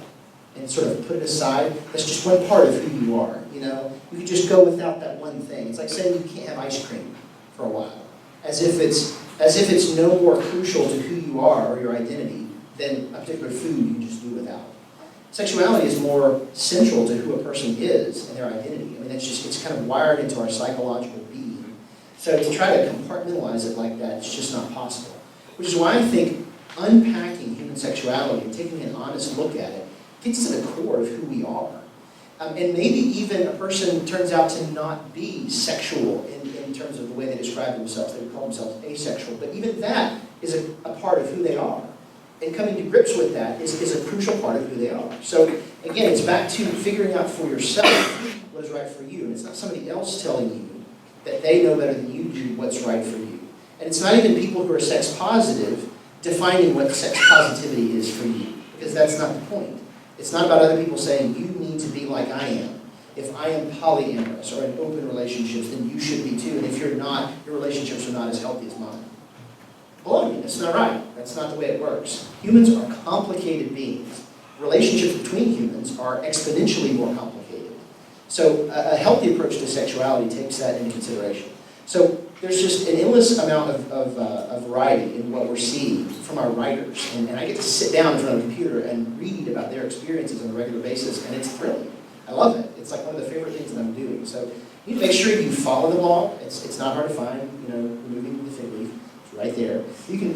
and sort of put it aside. That's just one part of who you are, you know? You could just go without that one thing. It's like saying you can't have ice cream for a while, as if it's no more crucial to who you are or your identity than a particular food you just do without. Sexuality is more central to who a person is and their identity. I mean, it's kind of wired into our psychological being. So to try to compartmentalize it like that, it's just not possible. Which is why I think unpacking human sexuality and taking an honest look at it gets to the core of who we are. And maybe even a person turns out to not be sexual in terms of the way they describe themselves. They would call themselves asexual. But even that is a part of who they are. And coming to grips with that is a crucial part of who they are. So again, it's back to figuring out for yourself what is right for you. And it's not somebody else telling you that they know better than you do what's right for you. And it's not even people who are sex positive defining what sex positivity is for you. Because that's not the point. It's not about other people saying, you need to be like I am. If I am polyamorous or in open relationships, then you should be too. And if you're not, your relationships are not as healthy as mine. Baloney, that's not right. That's not the way it works. Humans are complicated beings. Relationships between humans are exponentially more complicated. So a healthy approach to sexuality takes that into consideration. So there's just an endless amount of variety in what we're seeing from our writers. And I get to sit down in front of a computer and read about their experiences on a regular basis, and it's thrilling. I love it. It's like one of the favorite things that I'm doing. So you need to make sure you follow the blog. It's not hard to find, you know, removing the fig leaf. It's right there. You can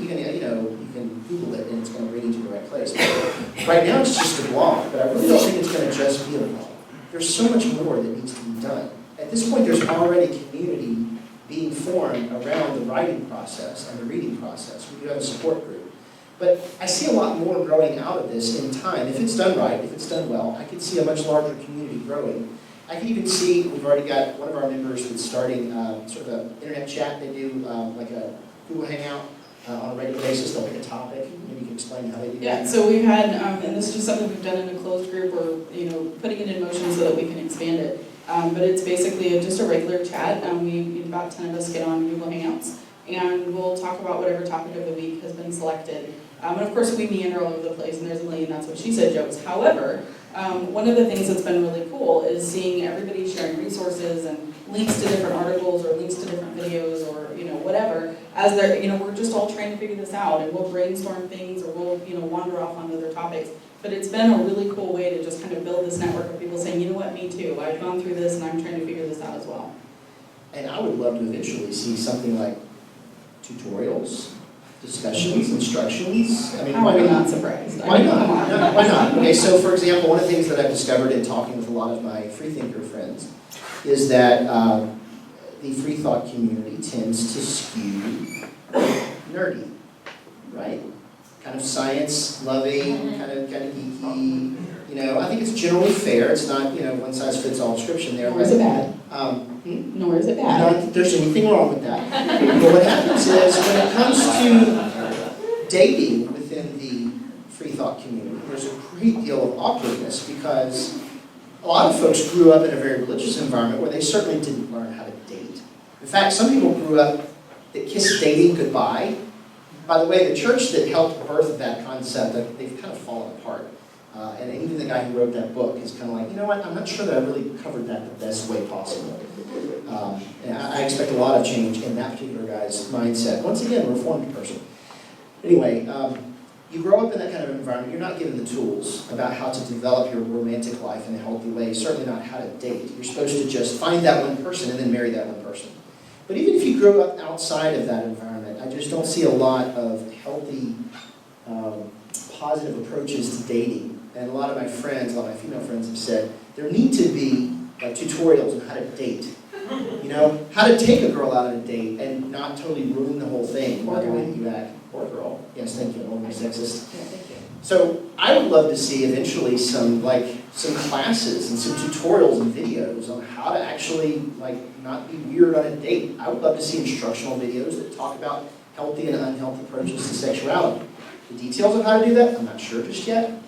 Google it and it's going to bring you to the right place. But right now it's just a blog, but I really don't think it's going to just be a blog. There's so much more that needs to be done. At this point, there's already community being formed around the writing process and the reading process. We do have a support group. But I see a lot more growing out of this in time. If it's done right, if it's done well, I could see a much larger community growing. I could even see, we've already got one of our members that's starting sort of an internet chat. They do like a Google Hangout on a regular basis. They'll pick a topic. Maybe you can explain how they do that. Yeah, so we've had, and this is just something we've done in a closed group, or, you know, putting it in motion so that we can expand it. But it's basically just a regular chat. About 10 of us get on Google Hangouts, and we'll talk about whatever topic of the week has been selected. And of course, we meander all over the place, and there's a million "that's what she said" jokes. However, one of the things that's been really cool is seeing everybody sharing resources and links to different articles or links to different videos or whatever. As they're we're just all trying to figure this out, and we'll brainstorm things or we'll wander off on other topics. But it's been a really cool way to just kind of build this network of people saying, you know what, me too. I've gone through this and I'm trying to figure this out as well. And I would love to eventually see something like tutorials, discussions, instructions. I mean, How why are we not? not surprised? Why not? Come on. No, why not? Okay, so for example, one of the things that I've discovered in talking with a lot of my freethinker friends is that the Freethought community tends to skew nerdy, right? Kind of science-loving, kind of geeky. I think it's generally fair. It's not, one-size-fits-all description there. Nor is it bad. Nor is it I bad. don't think there's anything wrong with that. But what happens is, when it comes to dating within the Freethought community, there's a great deal of awkwardness because a lot of folks grew up in a very religious environment where they certainly didn't learn how to date. In fact, some people grew up that kissed dating goodbye. By the way, the church that helped birth that concept, they've kind of fallen apart. And even the guy who wrote that book is kind of like, you know what, I'm not sure that I really covered that the best way possible. And I expect a lot of change in that particular guy's mindset. Once again, a reformed person. Anyway, you grow up in that kind of environment, you're not given the tools about how to develop your romantic life in a healthy way, certainly not how to date. You're supposed to just find that one person and then marry that one person. But even if you grew up outside of that environment, I just don't see a lot of healthy, positive approaches to dating. And a lot of my friends, a lot of my female friends have said, there need to be tutorials on how to date. How to take a girl out on a date and not totally ruin the whole thing by the way that you act. Or girl. Yes, thank you. I don't want to be sexist. Yeah, thank you. So I would love to see eventually some classes and some tutorials and videos on how to actually not be weird on a date. I would love to see instructional videos that talk about healthy and unhealthy approaches to sexuality. The details of how to do that, I'm not sure just yet.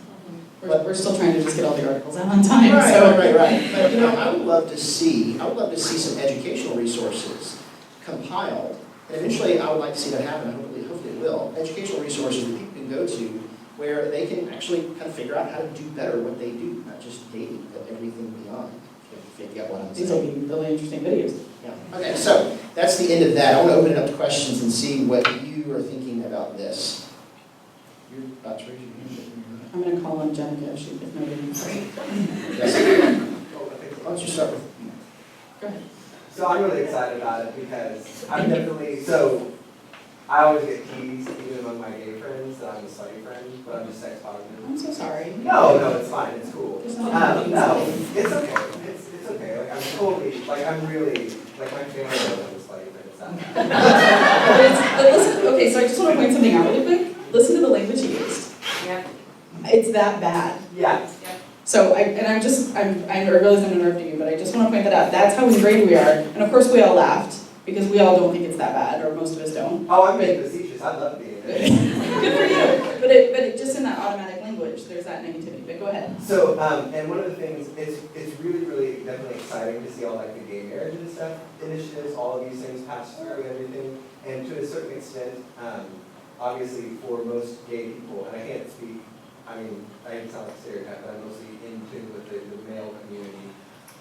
We're still trying to just get all the articles out on time. Right. But I would love to see some educational resources compiled. And eventually I would like to see that happen. Hopefully it will. Educational resources that people can go to where they can actually kind of figure out how to do better what they do, not just dating, but everything beyond. If you get what I'm saying. These will be really interesting videos. Yeah. Okay, so that's the end of that. I want to open it up to questions and see what you are thinking about this. You're about to raise your hand. I'm going to call on Jenica if nobody. Yes. Why don't you start with? Go ahead. So I'm really excited about it because I'm definitely, I always get teased, even among my gay friends, that I'm a slutty friend, but I'm just sex positive. I'm so sorry. No, it's fine, it's cool. There's nothing No, it's okay, it's okay, I'm totally, I'm really, my family knows I'm a slutty friend, it's not bad. But listen, okay, so I just want to point something out really quick. Listen to the language he used. Yeah. It's that bad. Yeah. So I realize I'm interrupting you, but I just want to point that out. That's how ingrained we are. And of course we all laughed because we all don't think it's that bad, or most of us don't. Oh, I'm being facetious, I love being there. Good for you. But it just in that automatic language, there's that negativity. But go ahead. So, and one of the things, it's really, really definitely exciting to see all the gay marriage and stuff, initiatives, all of these things pass through and everything. And to a certain extent, obviously for most gay people, and I can't speak, I can sound like a stereotype, but I'm mostly in tune with the male community.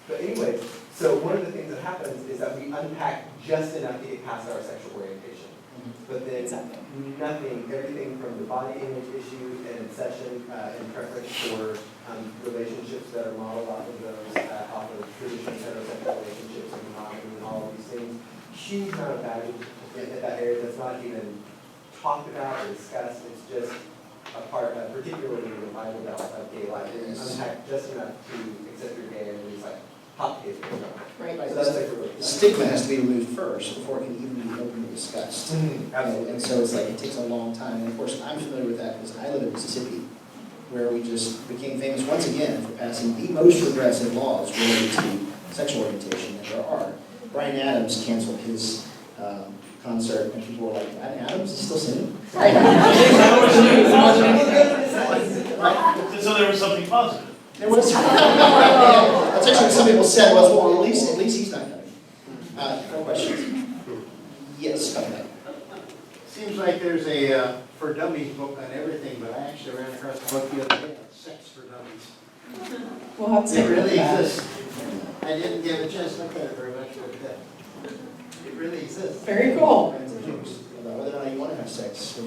But anyways, so one of the things that happens is that we unpack just enough to get past our sexual orientation. But then nothing, everything from the body image issue and obsession and preference for relationships that are modeled off of those, off of traditional heterosexual relationships and monogamy and all of these things. Huge amount of baggage in that area that's not even talked about or discussed. It's just a part, particularly in the Bible Belt of gay life. It's unpacked just enough to accept you're gay and it's like hot kids. Right. So that's really The stigma has to be removed first before it can even be openly discussed. Absolutely. And so it's it takes a long time. And of course, I'm familiar with that because I live in Mississippi, where we just became famous once again for passing the most regressive laws related to sexual orientation that there are. Bryan Adams canceled his concert, and people were like, "Bryan Adams is still singing?" Right. So there was something positive. There was. That's actually what some people said was, well, at least he's not coming. No questions. Yes, come back. Seems like there's a for Dummies book on everything, but I actually ran across a book the other day on sex for dummies. We'll have to It take a look really at that. exists. I didn't get a chance to look at it very much, but it really exists. Very cool. Kinds of things about whether or not you want to have sex.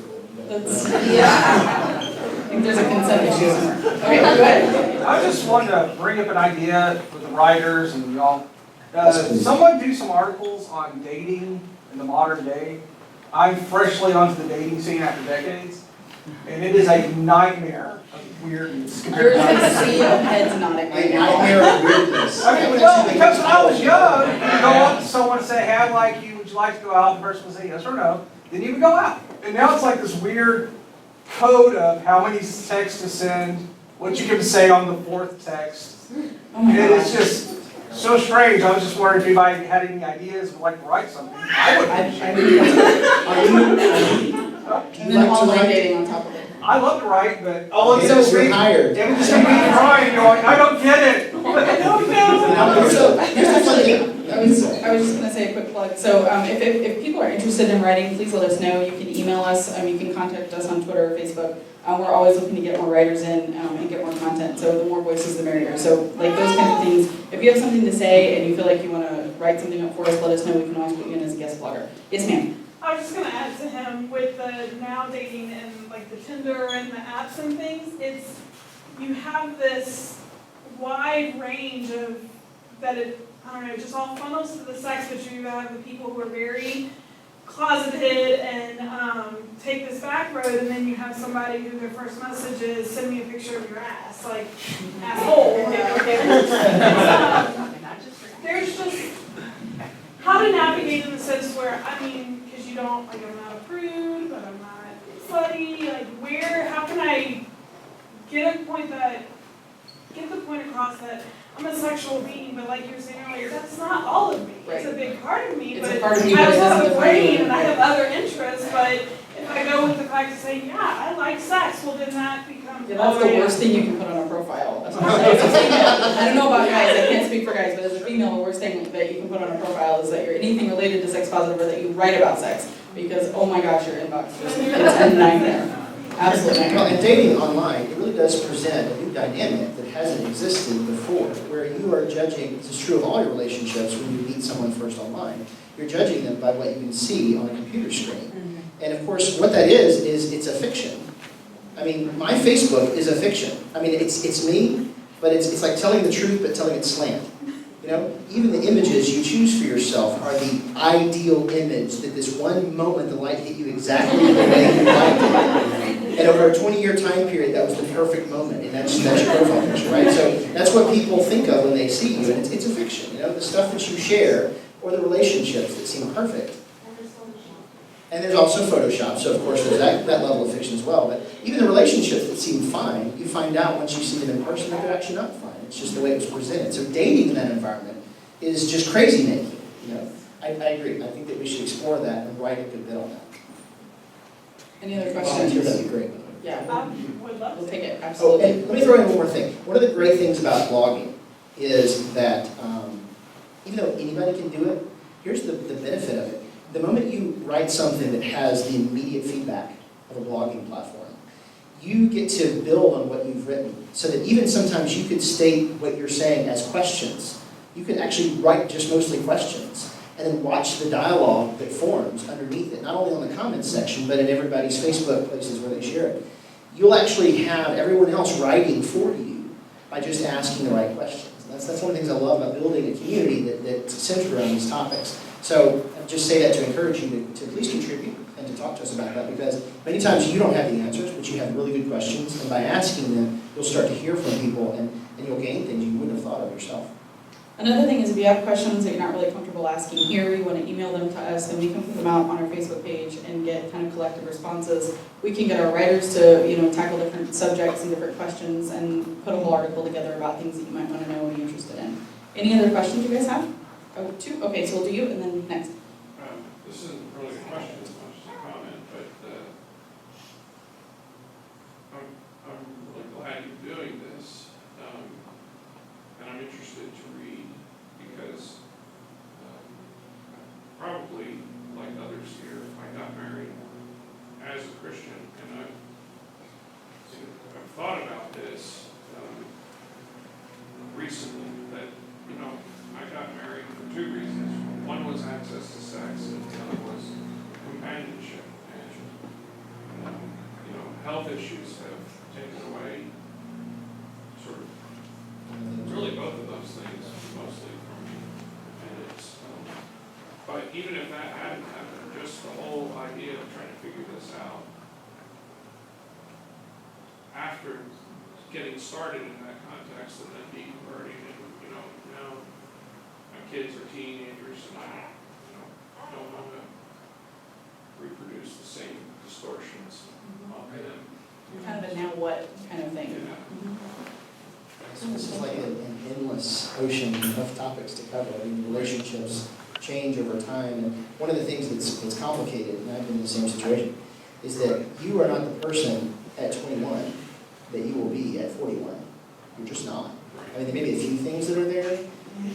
That's, yeah. I think there's a consent issue somewhere. Okay, go ahead. I just wanted to bring up an idea with the writers and y'all. Yes, please. Someone do some articles on dating in the modern day. I'm freshly onto the dating scene after decades, and it is a nightmare of weirdness. There's a sea of heads nodding right A now. nightmare of weirdness. I mean, well, because when I was young, you go up to someone and say, hey, I like you, would you like to go out? The person would say yes or no. Then you would go out. And now it's like this weird code of how many texts to send, what you can say on the fourth text. Oh my And it's gosh. just so strange. I was just wondering if anybody had any ideas, would like to write something. I would. I think that's And then online dating on top of it. I love to write, but all of So this you're reading, hired. it would just be me crying, going, I don't get it. I don't know. So, here's the fun thing. I was just gonna say a quick plug. So if people are interested in writing, please let us know. You can email us. You can contact us on Twitter or Facebook. We're always looking to get more writers in and get more content. So the more voices, the merrier. So like those kinds of things. If you have something to say and you feel like you want to write something up for us, let us know. We can always put you in as a guest blogger. Yes, ma'am. I was just gonna add to him with the now dating and like the Tinder and the apps and things, it's, you have this wide range of, that it, I don't know, just all funnels to the sex, but you have the people who are very closeted and take this back road, and then you have somebody who their first message is, send me a picture of your ass, like, asshole. There's just, how to navigate in the sense where, I mean, because you don't, like, I'm not a prude, but I'm not slutty, like, where, how can I get the point across that I'm a sexual being, but like you were saying earlier, that's not all of me. It's a big part of me, It's but a part of you, I but it also have doesn't a define you. brain and I have other interests, but if I go with the fact of saying, yeah, I like sex, well then that becomes. Yeah, that's the worst thing you can put on a profile. As a female. I don't know about guys, I can't speak for guys, but as a female, the worst thing that you can put on a profile is that you're anything related to sex positive or that you write about sex. Because, oh my gosh, your inbox just, it's a nightmare. Absolute Well, nightmare. and dating online, it really does present a new dynamic that hasn't existed before, where you are judging, this is true of all your relationships when you meet someone first online, you're judging them by what you can see on a computer screen. And of course, what that is it's a fiction. I mean, my Facebook is a fiction. I mean, it's me, but it's like telling the truth, but telling it slant. You know, even the images you choose for yourself are the ideal image that this one moment the light hit you exactly the way you liked it. And over a 20-year time period, that was the perfect moment, and that's your profile picture, right? So that's what people think of when they see you, and it's a fiction, you know, the stuff that you share, or the relationships that seem perfect. And there's also Photoshop, so of course there's that level of fiction as well, but even the relationships that seem fine, you find out once you see them in person that they're actually not fine. It's just the way it was presented. So dating in that environment is just crazy making, you know. I agree. I think that we should explore that and write a good bit on that. Any other Volunteer, that'd be questions? great. Yeah, Would love we'll to. take it, Oh, absolutely. and let me throw in one more thing. One of the great things about blogging is that even though anybody can do it, here's the benefit of it. The moment you write something that has the immediate feedback of a blogging platform, you get to build on what you've written, so that even sometimes you could state what you're saying as questions. You could actually write just mostly questions, and then watch the dialogue that forms underneath it, not only on the comments section, but in everybody's Facebook places where they share it. You'll actually have everyone else writing for you by just asking the right questions. And that's one of the things I love about building a community that's centered around these topics. So I just say that to encourage you to please contribute and to talk to us about that, because many times you don't have the answers, but you have really good questions, and by asking them, you'll start to hear from people, and you'll gain things you wouldn't have thought of yourself. Another thing is if you have questions that you're not really comfortable asking here, you want to email them to us and we can put them out on our Facebook page and get kind of collective responses. We can get our writers to, tackle different subjects and different questions and put a whole article together about things that you might want to know and be interested in. Any other questions you guys have? Oh, two? Okay, so we'll do you and then next. This isn't really a question as much as a comment, but I'm really glad you're doing this. And I'm interested to read because probably, like others here, I got married as a Christian and thought about this recently, that, I got married for two reasons. One was access to sex, and the other was companionship. And, health issues have taken away sort of, really both of those things, mostly from me. And it's, but even if that hadn't happened, just the whole idea of trying to figure this out, after getting started in that context and then deconverting and, now my kids are teenagers and I, don't want to reproduce the same distortions of them. Kind of a now what kind of thing. Yeah. So this is like an endless ocean of topics to cover. I mean, relationships change over time, and one of the things that's complicated, and I've been in the same situation, is that you are not the person at 21 that you will be at 41. You're just not. I mean, there may be a few things that are there,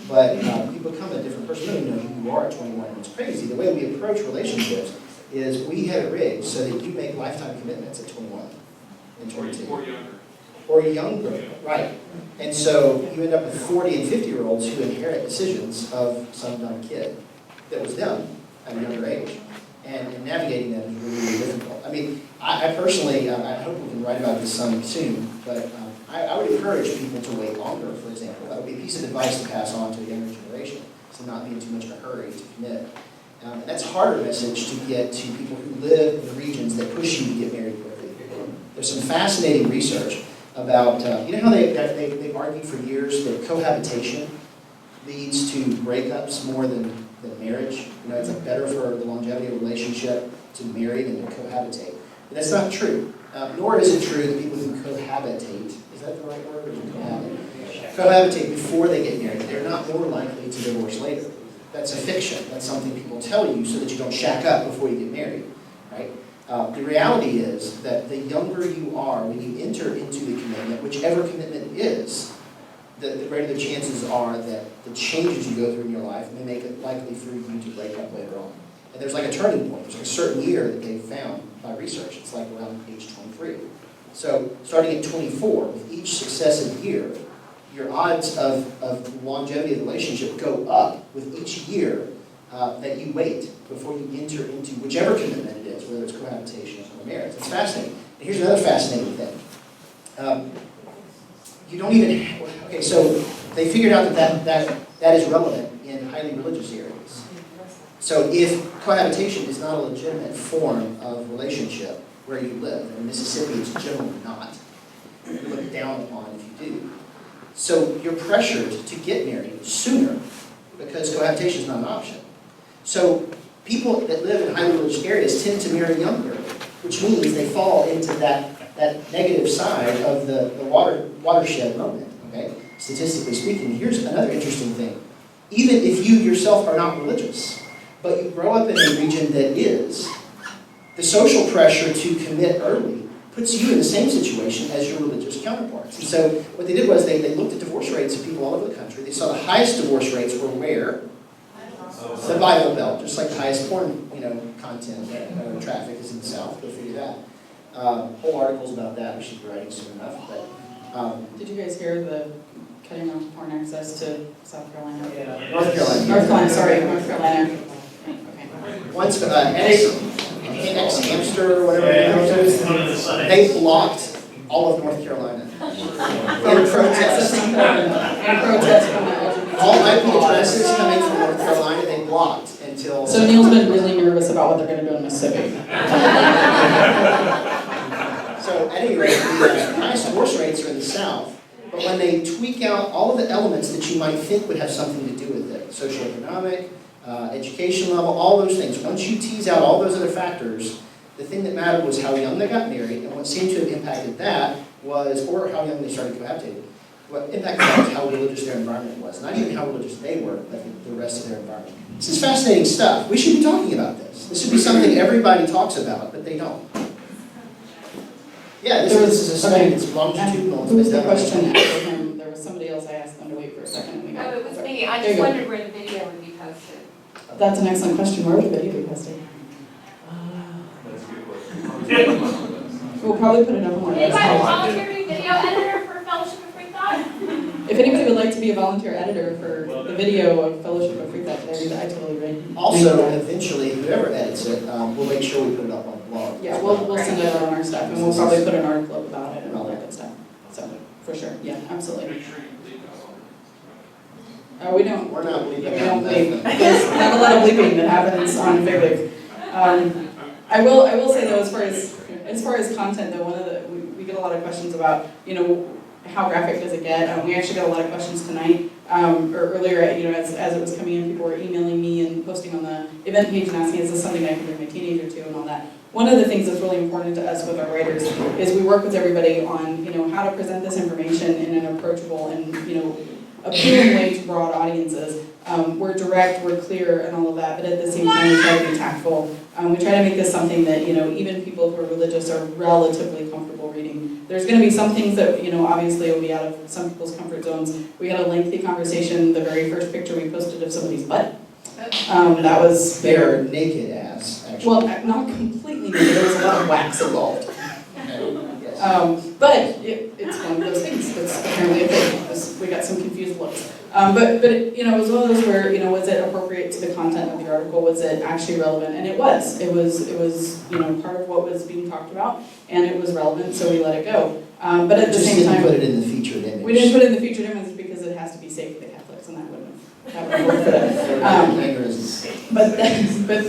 but you become a different person. You don't even know who you are at 21, and it's crazy. The way we approach relationships is we have it rigged so that you make lifetime commitments at 21 and 22. Or younger. Or younger, right. And so you end up with 40 and 50-year-olds who inherit decisions of some dumb kid that was them at a younger age. And navigating that is really, really difficult. I mean, I personally, I hope we can write about this some soon, but I would encourage people to wait longer, for example. That would be a piece of advice to pass on to the younger generation, to not be in too much of a hurry to commit. And that's a harder message to get to people who live in the regions that push you to get married quickly. There's some fascinating research about, you know how they've argued for years that cohabitation leads to breakups more than marriage? It's like better for the longevity of a relationship to marry than to cohabitate. But that's not true. Nor is it true that people who cohabitate, is that the right word, or is it cohabitate? Cohabitate before they get married. They're not more likely to divorce later. That's a fiction. That's something people tell you so that you don't shack up before you get married, right? The reality is that the younger you are when you enter into the commitment, whichever commitment it is, the greater the chances are that the changes you go through in your life may make it likely for you to break up later on. And there's like a turning point. There's like a certain year that they've found by research. It's like around age 23. So starting at 24, with each successive year, your odds of longevity of the relationship go up with each year that you wait before you enter into whichever commitment it is, whether it's cohabitation or marriage. It's fascinating. And here's another fascinating thing. You don't even, okay, so they figured out that is relevant in highly religious areas. So if cohabitation is not a legitimate form of relationship where you live, and in Mississippi it's generally not, you look down upon if you do. So you're pressured to get married sooner because cohabitation is not an option. So people that live in highly religious areas tend to marry younger, which means they fall into that negative side of the watershed moment, okay? Statistically speaking, here's another interesting thing. Even if you yourself are not religious, but you grow up in a region that is, the social pressure to commit early puts you in the same situation as your religious counterparts. And so what they did was they looked at divorce rates of people all over the country. They saw the highest divorce rates were where? The Bible Belt, just like the highest porn, content or traffic is in the South. Go figure that. Whole articles about that. We should be writing soon enough. But did you guys hear the cutting off porn access to South Carolina? yeah. North Carolina. North Carolina. Sorry, North Carolina. Okay. Once Hamster or whatever it is, they blocked all of North Carolina in protest. All IP addresses coming from North Carolina, they blocked until. So Neil's been really nervous about what they're going to do in Mississippi. So at any rate, the highest divorce rates are in the South, but when they tweak out all of the elements that you might think would have something to do with it, socioeconomic, education level, all those things, once you tease out all those other factors, the thing that mattered was how young they got married, and what seemed to have impacted that was, or how young they started cohabitating. What impacted that was how religious their environment was. Not even how religious they were, but the rest of their environment. This is fascinating stuff. We should be talking about this. This should be something everybody talks about, but they don't. Yeah, this is a study that's longitudinal. Who was the question after him? There was somebody else. I asked them to wait for a second. And we got, Oh, it was me. I There you just go. wondered where the video would be posted. That's an excellent question. Where would the video be posted? That's a good question. We'll probably put it up on our Anybody website. volunteer to Video editor for Fellowship of Freethought? If anybody would like to be a volunteer editor for the video of Fellowship of Freethought today, I totally agree. Also, eventually, whoever edits it, we'll make sure we put it up on the blog. Yeah, we'll send it out on our stuff, and we'll probably put an article up about it and all that good stuff. So, for sure, yeah, absolutely. Make sure you leave that We don't, We're not leaving we out don't bleep. nothing. There's not a lot of bleeping that happens on Fig Leaf. I will say though, as far as content though, one of the, we get a lot of questions about, you know, how graphic does it get? We actually got a lot of questions tonight, or earlier, you know, as it was coming in, people were emailing me and posting on the event page and asking, is this something I can bring my teenager to and all that. One of the things that's really important to us with our writers is we work with everybody on, you know, how to present this information in an approachable and, you know, appealing way to broad audiences. We're direct, we're clear, and all of that, but at the same time, we try to be tactful. We try to make this something that, you know, even people who are religious are relatively comfortable reading. There's going to be some things that, you know, obviously will be out of some people's comfort zones. We had a lengthy conversation, the very first picture we posted of somebody's butt. That was They're naked as, actually. well, not completely naked, there was a lot of wax involved. Yes. But it's one of those things that's apparently a thing. We got some confused looks. But you know, it was one of those where, you know, was it appropriate to the content of the article? Was it actually relevant? And it was. It was, you know, part of what was being talked about, and it was relevant, so we let it go. But at the same time, Just didn't put it in the featured image. we didn't put it in the featured image because it has to be safe for the Catholics, and that wouldn't work for them. But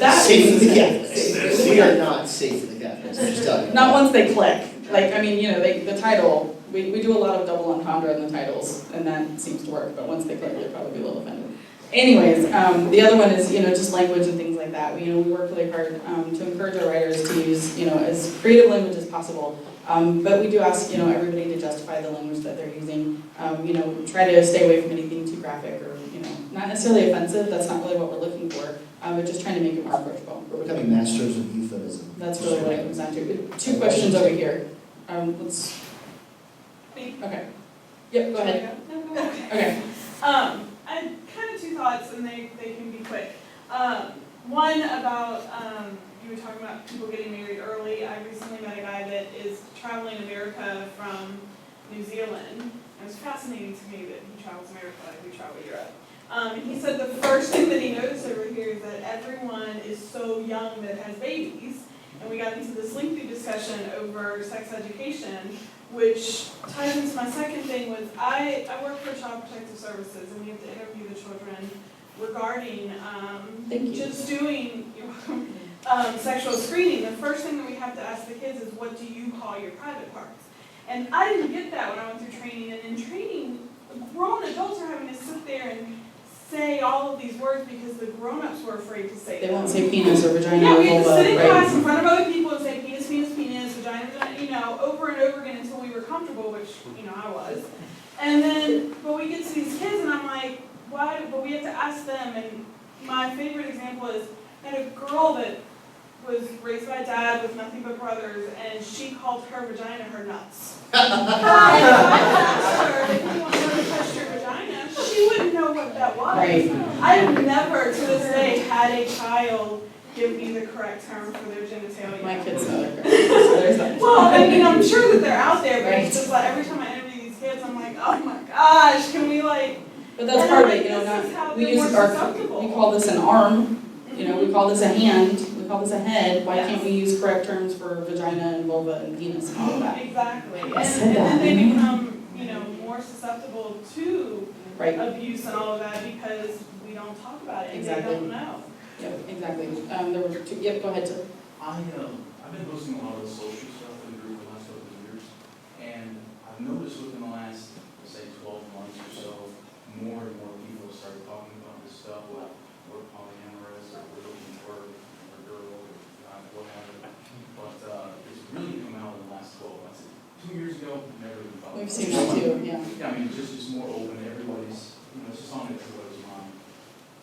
that Safe for the being said- Catholics. We are not safe for the Catholics, I'm just telling you. Not once they click. Like, I mean, you know, the title, we do a lot of double entendre in the titles, and that seems to work, but once they click, they'll probably be a little offended. Anyways, the other one is, you know, just language and things like that. We work really hard to encourage our writers to use, you know, as creative language as possible. But we do ask, you know, everybody to justify the language that they're using. You know, try to stay away from anything too graphic or, you know, not necessarily offensive. That's not really what we're looking for. But just trying to make it more approachable. We're becoming masters of euphemism. That's really what it comes down to. Two questions over here. Let's. Okay. Yep. Go ahead. No, go ahead. Okay. I had kind of two thoughts, and they can be quick. One about, you were talking about people getting married early. I recently met a guy that is traveling America from New Zealand. It was fascinating to me that he travels America like we travel Europe. And he said the first thing that he noticed over here is that everyone is so young that has babies. And we got into this lengthy discussion over sex education, which ties into my second thing was I work for Child Protective Services, and we have to interview the children regarding just doing sexual screening. The first thing that we have to ask the kids is, what do you call your private parts? And I didn't get that when I went through training. And in training, grown adults are having to sit there and say all of these words because the grown-ups were afraid to say them. They won't say penis or vagina Yeah, or we had to sit in vulva, class right? in front of other people and say penis, penis, penis, vagina, vagina, you know, over and over again until we were comfortable, which, you know, I was. And then, but we get to these kids and I'm like, why? But we have to ask them. And my favorite example is I had a girl that was raised by a dad with nothing but brothers, and she called her vagina her nuts. Hi, if I asked her if you want her to touch your vagina, she wouldn't know what that was. Right. I have never, to this day, had a child give me the correct term for their genitalia. My kids know their parents, so there's that. Well, I mean, I'm sure that they're out there, but Right. it's just like every time I interview these kids, I'm like, oh my gosh, can we like... But that's part of it, you know, This is how not, we they're use more our, susceptible. we call this an arm, you know, we call this a hand, we call this a head. Why can't we use correct terms for vagina and vulva and penis and all of that? Exactly. I said And that. then they become, you know, more susceptible to Right. abuse and all of that because we don't talk about it and Exactly. they don't know. Yep, exactly. There were two, yep, go ahead, Tim. I've been posting a lot of the social stuff in the group the last couple of years, and I've noticed within the last, say, 12 months or so, more and more people started talking about this stuff, like we're polyamorous, or we're looking for a girl, or whatever. But it's really come out in the last 12 months. 2 years ago, never even thought. We've seen that too, yeah. Yeah, I mean, just more open. Everybody's, it's just on everybody's mind.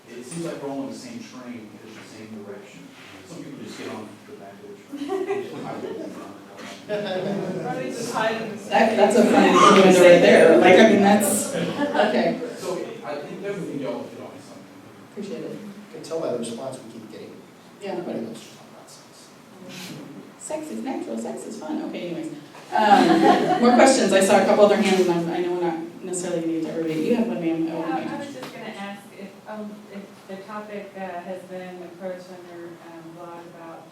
It seems like we're all on the same train, headed the same direction. Some people just get on the back of the train. Or they just hide in the That's a funny innuendo right there. Like, I mean, that's, okay. So I think definitely y'all hit on something. Appreciate it. You can tell by the response we keep getting. Yeah. Nobody wants to talk about sex. Sex is natural, sex is fun. Okay, anyways. More questions? I saw a couple other hands, and I know we're not necessarily going to get to everybody. You have one, ma'am. Yeah, I was just gonna ask if the topic has been approached on your blog about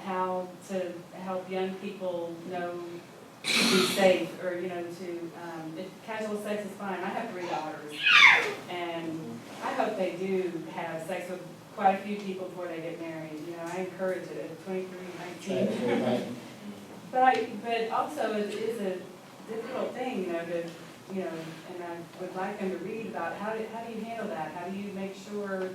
how to help young people know to be safe, or, you know, if casual sex is fine. I have 3 daughters, and I hope they do have sex with quite a few people before they get married. You know, I encourage it at 23, 19. Right. But also it is a difficult thing, you know, and I would like them to read about how do you handle that? How do you make sure,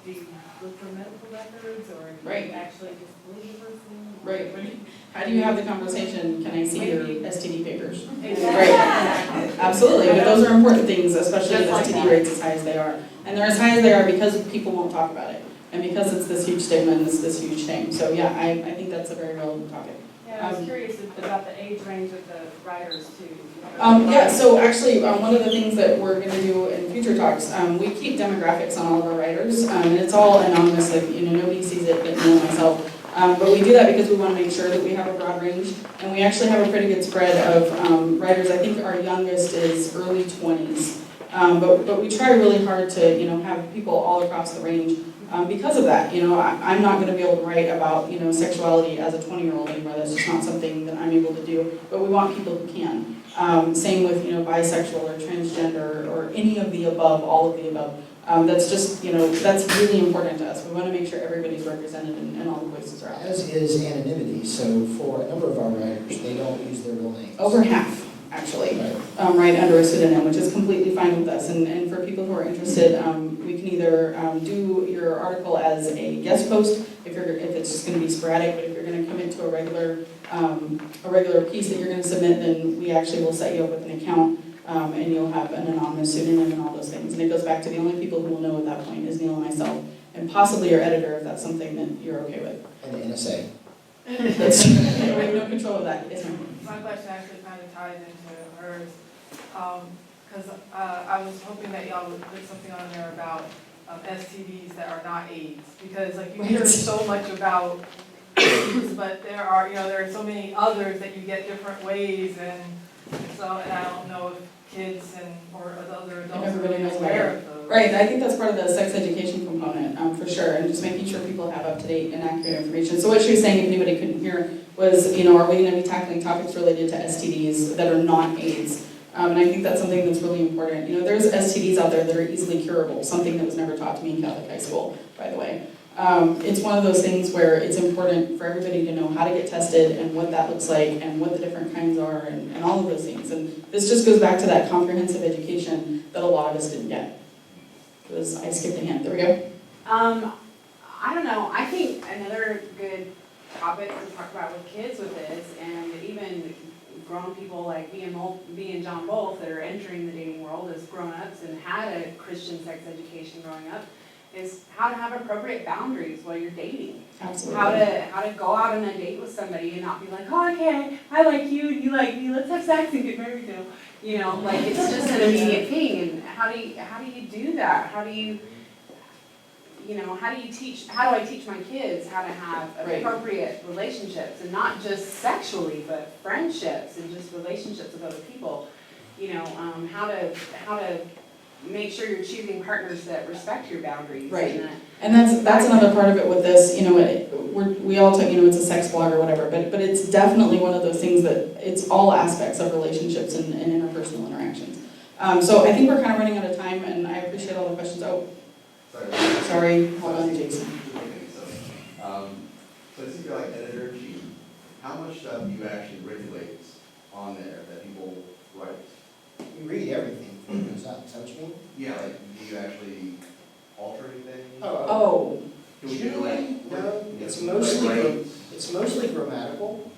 do you look for medical records, or do Right. you actually just believe the person? Right. How do you have the conversation? Can I see your STD papers? Exactly. Absolutely, but those are important things, especially with Just like STD that. rates as high as they are. And they're as high as they are because people won't talk about it, and because it's this huge stigma and this huge shame. So yeah, I think that's a very relevant topic. Yeah, I was curious about the age range of the writers too. Yeah, so actually, one of the things that we're going to do in future talks, we keep demographics on all of our writers, and it's all anonymous, like, you know, nobody sees it but me and myself. But we do that because we want to make sure that we have a broad range, and we actually have a pretty good spread of writers. I think our youngest is early 20s, but we try really hard to, you know, have people all across the range. Because of that, you know, I'm not going to be able to write about, you know, sexuality as a 20-year-old anymore. That's just not something that I'm able to do. But we want people who can. Same with, you know, bisexual or transgender or any of the above, all of the above. That's just, you know, that's really important to us. We want to make sure everybody's represented and all the voices are out there. As is anonymity, so for a number of our writers, they don't use their real names. Over half, actually, Right. write under a pseudonym, which is completely fine with us. And for people who are interested, we can either do your article as a guest post, if it's just going to be sporadic, but if you're going to commit to a regular piece that you're going to submit, then we actually will set you up with an account, and you'll have an anonymous pseudonym and all those things. And it goes back to the only people who will know at that point is Neil and myself, and possibly your editor, if that's something that you're okay with. And the NSA. That's, we have no control of that. Yes, ma'am. My question actually kind of ties into hers, because I was hoping that y'all would put something on there about STDs that are not AIDS, because like you hear so much about AIDS, but there are so many others that you get different ways, and I don't know if kids or other adults are Everybody really knows aware about of those. Right, I think that's part of the sex education component, for sure, and just making sure people have up-to-date and accurate information. So what she was saying, if anybody couldn't hear, was, you know, are we going to be tackling topics related to STDs that are not AIDS? And I think that's something that's really important. You know, there's STDs out there that are easily curable, something that was never taught to me in Catholic high school, by the way. It's one of those things where it's important for everybody to know how to get tested and what that looks like and what the different kinds are and all of those things. And this just goes back to that comprehensive education that a lot of us didn't get. I skipped a hand. There we go. I don't know. I think another good topic to talk about with kids with this, and even grown people like me and John both that are entering the dating world as grown-ups and had a Christian sex education growing up, is how to have appropriate boundaries while you're dating. Absolutely. How to go out on a date with somebody and not be like, oh, okay, I like you, you like me, let's have sex and get married now. You know, like it's just an immediate thing. And how do you do that? How do I teach my kids how to have appropriate relationships, and not just sexually, but friendships and just relationships with other people. You know, how to make sure you're choosing partners that respect your boundaries. Right. And that's another part of it with this. You know, we all talk, you know, it's a sex blog or whatever, but it's definitely one of those things that it's all aspects of relationships and interpersonal interactions. So I think we're kind of running out of time, and I appreciate all the questions. Oh, sorry, hold on, Jason. So I think you're like editor-in-chief. How much stuff do you actually regulate on there that people write? You read everything before it goes up, is that what you mean? Yeah, like, do you actually alter anything? Oh. Do we do like? No, it's mostly grammatical.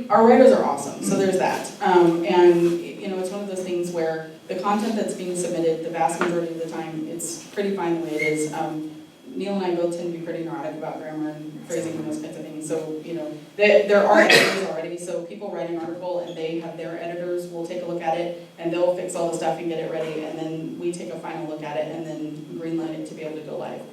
Our writers are awesome, so there's that. And you know, it's one of those things where the content that's being submitted, the vast majority of the time, it's pretty fine the way it is. Neil and I both tend to be pretty neurotic about grammar and phrasing and those kinds of things. So, you know, there are editors already. So people write an article and they have their editors will take a look at it and they'll fix all the stuff and get it ready. And then we take a final look at it and then greenlight it to be able to go live.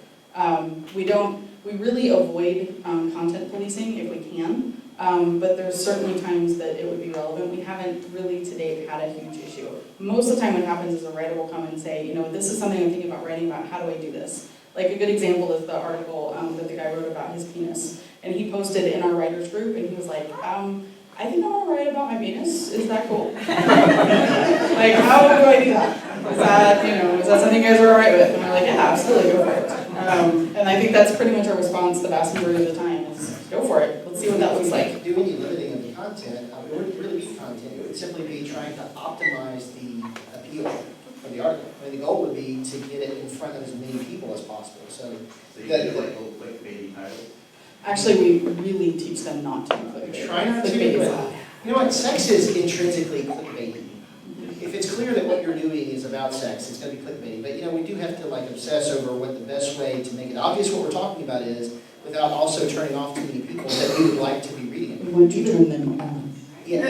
We really avoid content policing if we can. But there's certainly times that it would be relevant. We haven't really to date had a huge issue. Most of the time what happens is a writer will come and say, this is something I'm thinking about writing about, how do I do this? Like a good example is the article that the guy wrote about his penis. And he posted in our writers group and he was like, I think I want to write about my penis. Is that cool? Like, how do I do that? Is that something you guys are all right with? And we're like, yeah, absolutely, go for it. And I think that's pretty much our response the vast majority of the time is, go for it. Let's see what that looks like. Do any limiting of the content, it wouldn't really be content, it would simply be trying to optimize the appeal of the article. I mean, the goal would be to get it in front of as many people as possible, so. So you do like little clickbaity titles? Actually, we really teach them not to clickbait. Try not to, but you know what, sex is intrinsically clickbaity. If it's clear that what you're doing is about sex, it's going to be clickbaity. But we do have to obsess over what the best way to make it obvious what we're talking about is, without also turning off too many people that we would like to be reading it. We want to turn them on. Yeah,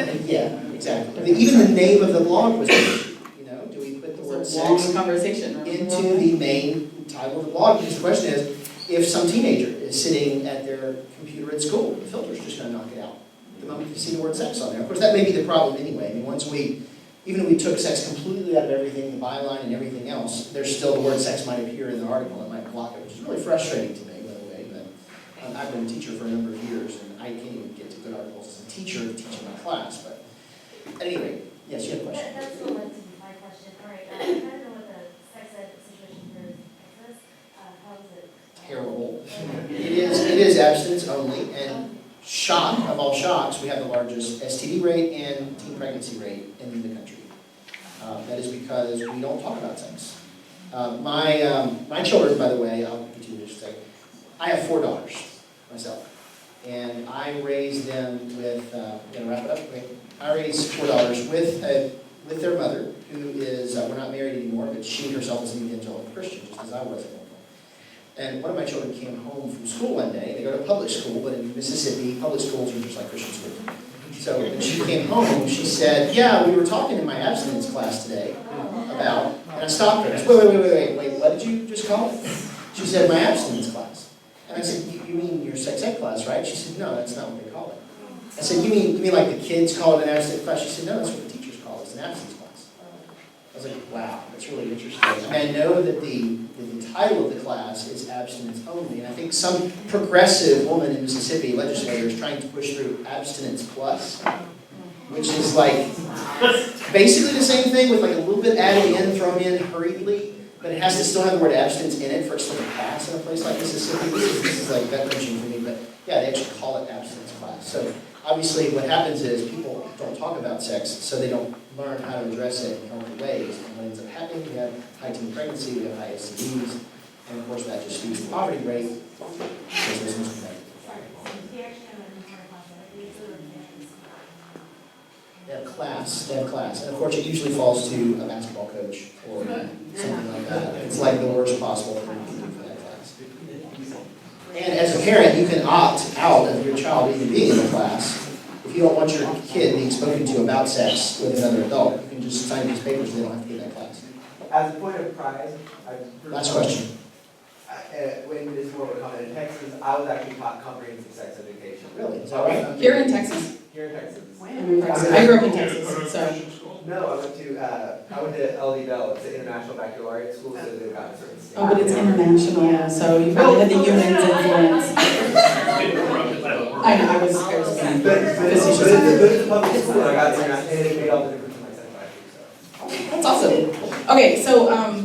exactly. Even the name of the blog was an issue. Do we put the word sex conversation into the main title of the blog? Because the question is, if some teenager is sitting at their computer at school, the filter's just going to knock it out the moment you see the word sex on there. Of course, that may be the problem anyway. I mean, even if we took sex completely out of everything, the byline and everything else, there's still the word sex might appear in the article and it might block it, which is really frustrating to me, by the way. But I've been a teacher for a number of years, and I can't even get to good articles as a teacher teaching my class. But at any rate, yes, you have a question. That's the led to my question. All right, I kind of know what the sex ed situation here is. How is it? Terrible. It is abstinence only, and shock of all shocks, we have the largest STD rate and teen pregnancy rate in the country. That is because we don't talk about sex. My children, by the way, I'll get you in just a second. I have 4 daughters myself, and I raised them with. Gonna wrap it up. Okay. I raised 4 daughters with their mother, who is we're not married anymore, but she herself is an evangelical Christian, just as I was at one point. And one of my children came home from school one day. They go to public school, but in Mississippi, public schools are just like Christian schools. So when she came home, she said, "Yeah, we were talking in my abstinence class today about," and I stopped her. I said, wait, what did you just call it? She said, "My abstinence class." And I said, "You mean your sex ed class, right?" She said, "No, that's not what they call it." I said, you mean like the kids call it an abstinence class?" She said, "No, that's what the teachers call it. It's an abstinence class." I was like, wow, that's really interesting. And I know that the title of the class is abstinence only, and I think some progressive woman in Mississippi, legislator, is trying to push through abstinence plus, which is like basically the same thing with like a little bit added in, thrown in hurriedly, but it has to still have the word abstinence in it for it to pass in a place like Mississippi. This is like gut wrenching for me, but yeah, they actually call it abstinence class. So obviously what happens is people don't talk about sex, so they don't learn how to address it in healthy ways. And what ends up happening, we have high teen pregnancy, we have high STDs, and of course that just feeds the poverty rate. They have class, and of course it usually falls to a basketball coach or something like that. It's like the worst possible thing to do for that class. And as a parent, you can opt out of your child even being in the class. If you don't want your kid being spoken to about sex with another adult, you can just sign these papers and they don't have to be in that class. As a point of pride, Last question. When this is more of a comment in Texas, I was actually taught comprehensive sex education. Really? Is that right? Here in Texas. Here in Texas. I grew up in Texas, so. No, I went to LD Bell. It's an international baccalaureate school, so they've got a certain standard. Oh, but it's international, so you probably had the UN's influence. I know, I was being facetious. But it's a public school, I got there, and it made all the difference in my sex life, so. That's awesome. Okay, so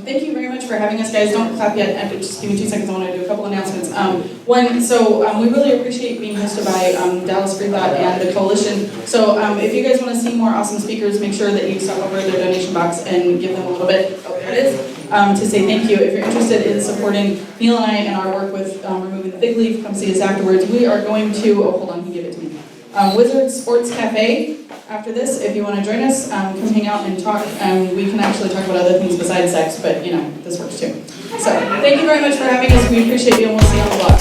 thank you very much for having us, guys. Don't clap yet. Just give me 2 seconds. I want to do a couple announcements. We really appreciate being hosted by Dallas Freethought and the Coalition. So if you guys want to see more awesome speakers, make sure that you stop over their donation box and give them a little bit. Oh, there it is. To say thank you. If you're interested in supporting Neil and I and our work with removing the fig leaf, come see us afterwards. We are going to. Oh, hold on. He gave it to me. Wizard Sports Cafe. After this, if you want to join us, come hang out and talk. We can actually talk about other things besides sex, but this works too. So thank you very much for having us. We appreciate you, and we'll see you on the block.